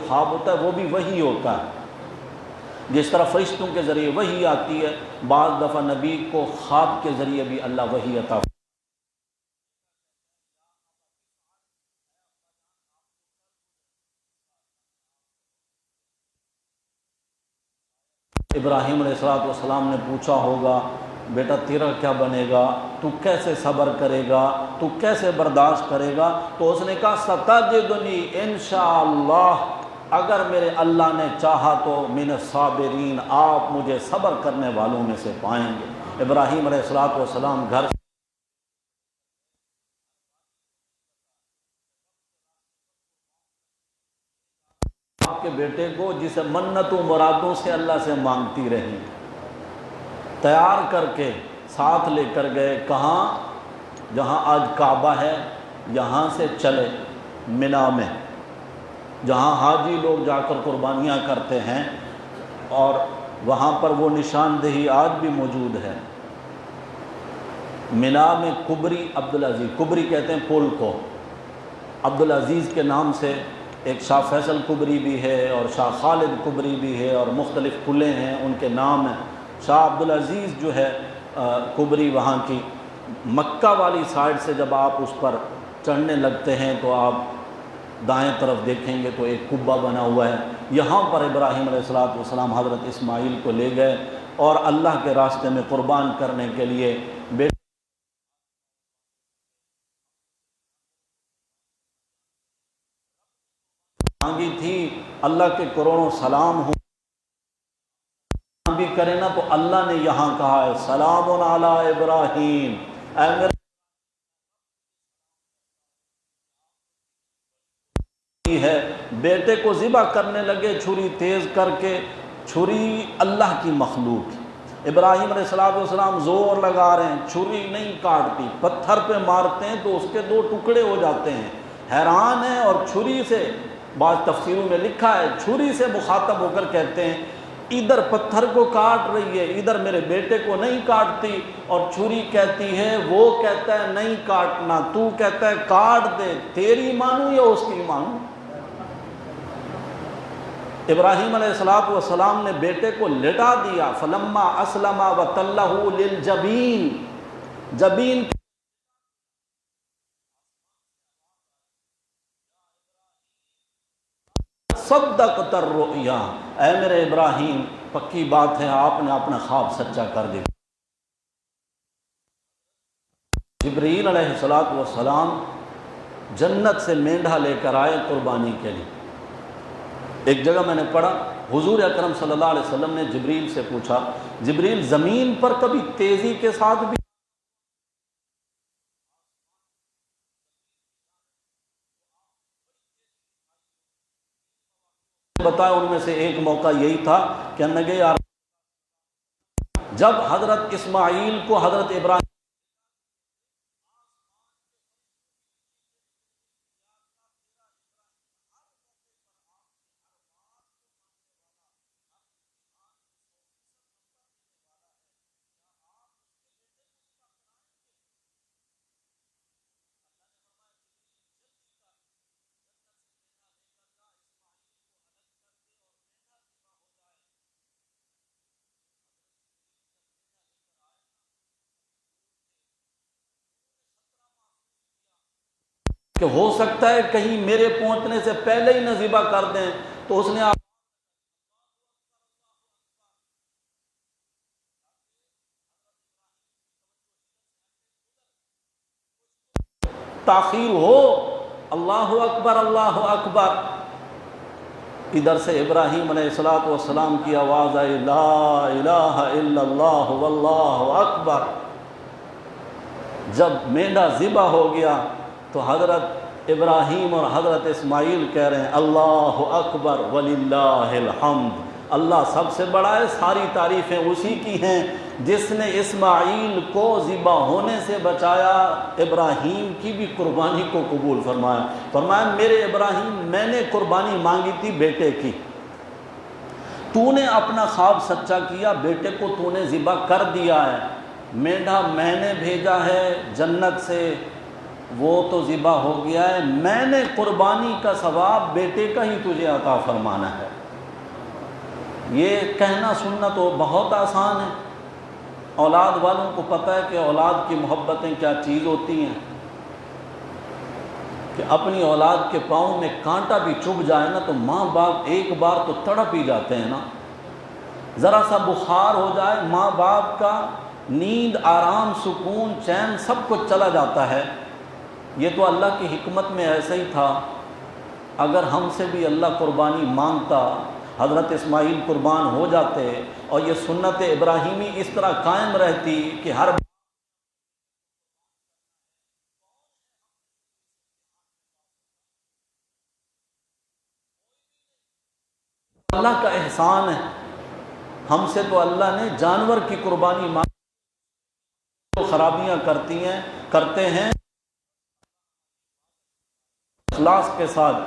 خواب ہوتا ہے وہ بھی وحی ہوتا ہے، جس طرح فرشتوں کے ذریعے وحی آتی ہے، بعض دفعہ نبی کو خواب کے ذریعے بھی اللہ وحی عطا۔ ابراہیم علیہ السلام نے پوچھا ہوگا بیٹا تیرا کیا بنے گا، تو کیسے صبر کرے گا، تو کیسے برداشت کرے گا؟ تو اس نے کہا ستجدنی انشاءاللہ، اگر میرے اللہ نے چاہا تو من الصابرین، آپ مجھے صبر کرنے والوں میں سے پائیں گے۔ ابراہیم علیہ السلام گھر آپ کے بیٹے کو، جسے منتوں مرادوں سے اللہ سے مانگتی رہی، تیار کر کے ساتھ لے کر گئے۔ کہاں؟ جہاں آج کعبہ ہے، یہاں سے چلے منا میں، جہاں حاجی لوگ جا کر قربانیاں کرتے ہیں، اور وہاں پر وہ نشاندہی آج بھی موجود ہے۔ منا میں کبری عبدالعزیز، کبری کہتے ہیں پل کو، عبدالعزیز کے نام سے ایک شاہ فیصل کبری بھی ہے، اور شاہ خالد کبری بھی ہے، اور مختلف قلعے ہیں ان کے نام ہیں۔ شاہ عبدالعزیز جو ہے کبری، وہاں کی مکہ والی سائڈ سے جب آپ اس پر چڑھنے لگتے ہیں تو آپ دائیں طرف دیکھیں گے تو ایک قبہ بنا ہوا ہے، یہاں پر ابراہیم علیہ السلام حضرت اسماعیل کو لے گئے اور اللہ کے راستے میں قربان کرنے کے لیے اللہ کے کروڑوں سلام ہوں بھی کرے نا تو اللہ نے یہاں کہا ہے سلام علی ابراہیم، اے میرے ہے بیٹے کو ذبح کرنے لگے چھری تیز کر کے۔ چھری اللہ کی مخلوق ہے، ابراہیم علیہ السلام زور لگا رہے ہیں، چھری نہیں کاٹتی، پتھر پہ مارتے ہیں تو اس کے دو ٹکڑے ہو جاتے ہیں، حیران ہیں، اور چھری سے بعض تفسیروں میں لکھا ہے چھری سے مخاطب ہو کر کہتے ہیں ادھر پتھر کو کاٹ رہی ہے، ادھر میرے بیٹے کو نہیں کاٹتی، اور چھری کہتی ہے وہ کہتا ہے نہیں کاٹنا، تو کہتا ہے کاٹ دے، تیری مانوں یا اس کی مانوں؟ ابراہیم علیہ السلام نے بیٹے کو لٹا دیا، فلما اسلم وتلہ للجبین، جبین صدقت الرؤیا، اے میرے ابراہیم پکی بات ہے آپ نے اپنا خواب سچا کر دیا۔ جبرائیل علیہ السلام جنت سے مینڈھا لے کر آئے قربانی کے لیے۔ ایک جگہ میں نے پڑھا حضور اکرم صلی اللہ علیہ وسلم نے جبریل سے پوچھا جبریل زمین پر کبھی تیزی کے ساتھ بھی بتایا؟ ان میں سے ایک موقع یہی تھا کہ نگے یار جب حضرت اسماعیل کو حضرت ابراہیم کہ ہو سکتا ہے کہیں میرے پہنچنے سے پہلے ہی نہ ذبح کر دیں، تو اس نے تاخیر ہو، اللہ اکبر اللہ اکبر، ادھر سے ابراہیم علیہ السلام کی آواز آئی لا الہ الا اللہ واللہ اکبر۔ جب مینڈا ذبح ہو گیا تو حضرت ابراہیم اور حضرت اسماعیل کہہ رہے ہیں اللہ اکبر وللہ الحمد، اللہ سب سے بڑا ہے، ساری تعریفیں اسی کی ہیں جس نے اسماعیل کو ذبح ہونے سے بچایا، ابراہیم کی بھی قربانی کو قبول فرمایا۔ فرمایا میرے ابراہیم میں نے قربانی مانگی تھی بیٹے کی، تو نے اپنا خواب سچا کیا، بیٹے کو تو نے ذبح کر دیا ہے، مینڈھا میں نے بھیجا ہے جنت سے، وہ تو ذبح ہو گیا ہے، میں نے قربانی کا ثواب بیٹے کا ہی تجھے عطا فرمانا ہے۔ یہ کہنا سننا تو بہت آسان ہے، اولاد والوں کو پتہ ہے کہ اولاد کی محبتیں کیا چیز ہوتی ہیں، کہ اپنی اولاد کے پاؤں میں کانٹا بھی چبھ جائے نا تو ماں باپ ایک بار تو تڑپ ہی جاتے ہیں نا، ذرا سا بخار ہو جائے ماں باپ کا نیند آرام سکون چین سب کچھ چلا جاتا ہے۔ یہ تو اللہ کی حکمت میں ایسا ہی تھا، اگر ہم سے بھی اللہ قربانی مانگتا، حضرت اسماعیل قربان ہو جاتے اور یہ سنت ابراہیمی اس طرح قائم رہتی کہ ہر اللہ کا احسان ہے، ہم سے تو اللہ نے جانور کی قربانی مانگی، جو خرابیاں کرتے ہیں اخلاص کے ساتھ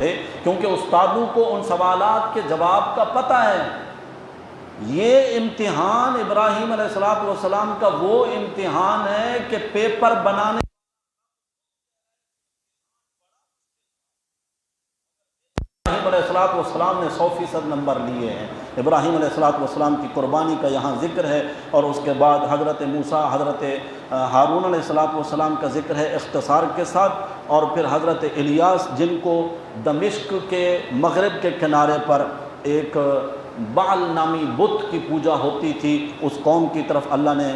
تھے، کیونکہ استادوں کو ان سوالات کے جواب کا پتہ ہے۔ یہ امتحان ابراہیم علیہ السلام کا وہ امتحان ہے کہ پیپر بنانے ابراہیم علیہ السلام نے 100% نمبر لیے ہیں۔ ابراہیم علیہ السلام کی قربانی کا یہاں ذکر ہے، اور اس کے بعد حضرت موسیٰ، حضرت ہارون علیہ السلام کا ذکر ہے اختصار کے ساتھ، اور پھر حضرت الیاس جن کو دمشق کے مغرب کے کنارے پر ایک بعل نامی بت کی پوجا ہوتی تھی، اس قوم کی طرف اللہ نے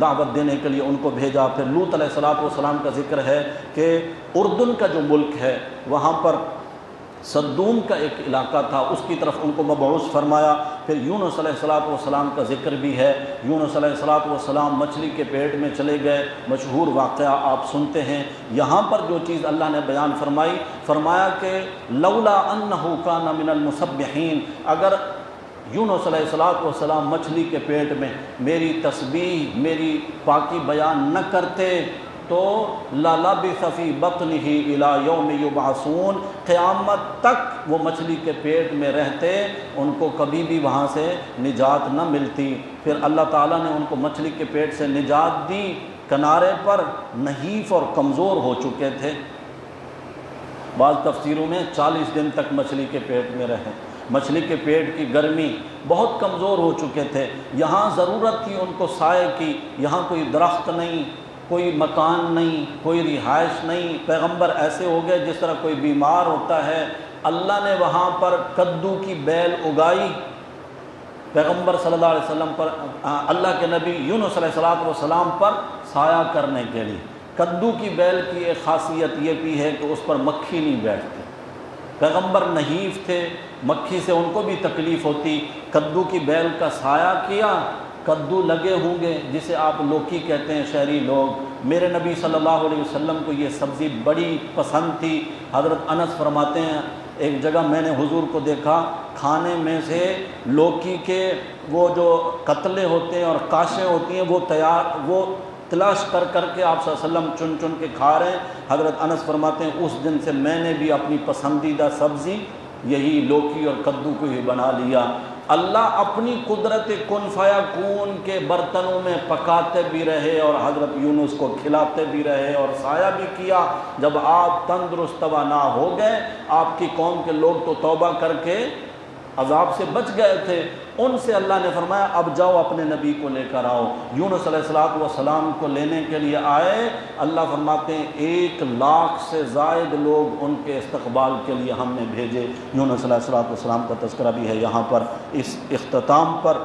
دعوت دینے کے لیے ان کو بھیجا۔ پھر لوط علیہ السلام کا ذکر ہے کہ اردن کا جو ملک ہے وہاں پر صدوم کا ایک علاقہ تھا، اس کی طرف ان کو مبعوث فرمایا۔ پھر یونس علیہ السلام کا ذکر بھی ہے، یونس علیہ السلام مچھلی کے پیٹ میں چلے گئے، مشہور واقعہ آپ سنتے ہیں۔ یہاں پر جو چیز اللہ نے بیان فرمائی، فرمایا کہ لولا انہ کان من المسبحین، اگر یونس علیہ السلام مچھلی کے پیٹ میں میری تسبیح، میری پاکی بیان نہ کرتے تو لَلَبِثَ فِي بَطْنِهِ إِلَى يَوْمِ يُبْعَثُونَ، قیامت تک وہ مچھلی کے پیٹ میں رہتے، ان کو کبھی بھی وہاں سے نجات نہ ملتی۔ پھر اللہ تعالیٰ نے ان کو مچھلی کے پیٹ سے نجات دی، کنارے پر نحیف اور کمزور ہو چکے تھے، بعض تفسیروں میں 40 دن تک مچھلی کے پیٹ میں رہے، مچھلی کے پیٹ کی گرمی، بہت کمزور ہو چکے تھے۔ یہاں ضرورت تھی ان کو سائے کی، یہاں کوئی درخت نہیں، کوئی مکان نہیں، کوئی رہائش نہیں۔ پیغمبر ایسے ہو گئے جس طرح کوئی بیمار ہوتا ہے، اللہ نے وہاں پر کدو کی بیل اگائی، پیغمبر صلی اللہ علیہ وسلم پر، اللہ کے نبی یونس علیہ السلام پر سایہ کرنے کے لیے۔ کدو کی بیل کی ایک خاصیت یہ بھی ہے کہ اس پر مکھی نہیں بیٹھتی، پیغمبر نحیف تھے، مکھی سے ان کو بھی تکلیف ہوتی، کدو کی بیل کا سایہ کیا، کدو لگے ہوں گے جسے آپ لوکی کہتے ہیں شہری لوگ۔ میرے نبی صلی اللہ علیہ وسلم کو یہ سبزی بڑی پسند تھی۔ حضرت انس فرماتے ہیں ایک جگہ میں نے حضور کو دیکھا کھانے میں سے لوکی کے وہ جو قتلے ہوتے ہیں اور کاشیں ہوتی ہیں وہ تلاش کر کر کے آپ صلی اللہ علیہ وسلم چن چن کے کھا رہے ہیں۔ حضرت انس فرماتے ہیں اس دن سے میں نے بھی اپنی پسندیدہ سبزی یہی لوکی اور کدو کو ہی بنا لیا۔ اللہ اپنی قدرت کن فیکون کے برتنوں میں پکاتے بھی رہے اور حضرت یونس کو کھلاتے بھی رہے اور سایہ بھی کیا۔ جب آپ تندرست توانا ہو گئے، آپ کی قوم کے لوگ تو توبہ کر کے عذاب سے بچ گئے تھے، ان سے اللہ نے فرمایا اب جاؤ اپنے نبی کو لے کر آؤ۔ یونس علیہ السلام کو لینے کے لیے آئے، اللہ فرماتے ہیں 1,00,000 سے زائد لوگ ان کے استقبال کے لیے ہم نے بھیجے۔ یونس علیہ السلام کا تذکرہ بھی ہے یہاں پر۔ اس اختتام پر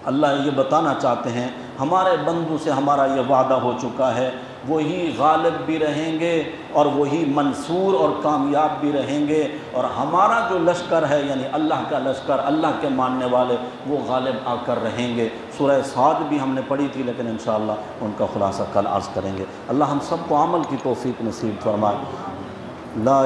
اللہ یہ بتانا چاہتے ہیں ہمارے بندوں سے ہمارا یہ وعدہ ہو چکا ہے، وہی غالب بھی رہیں گے اور وہی منصور اور کامیاب بھی رہیں گے، اور ہمارا جو لشکر ہے یعنی اللہ کا لشکر، اللہ کے ماننے والے، وہ غالب آ کر رہیں گے۔ سورہ صاد بھی ہم نے پڑھی تھی لیکن انشاءاللہ ان کا خلاصہ کل عرض کریں گے۔ اللہ ہم سب کو عمل کی توفیق نصیب فرمائے۔ لا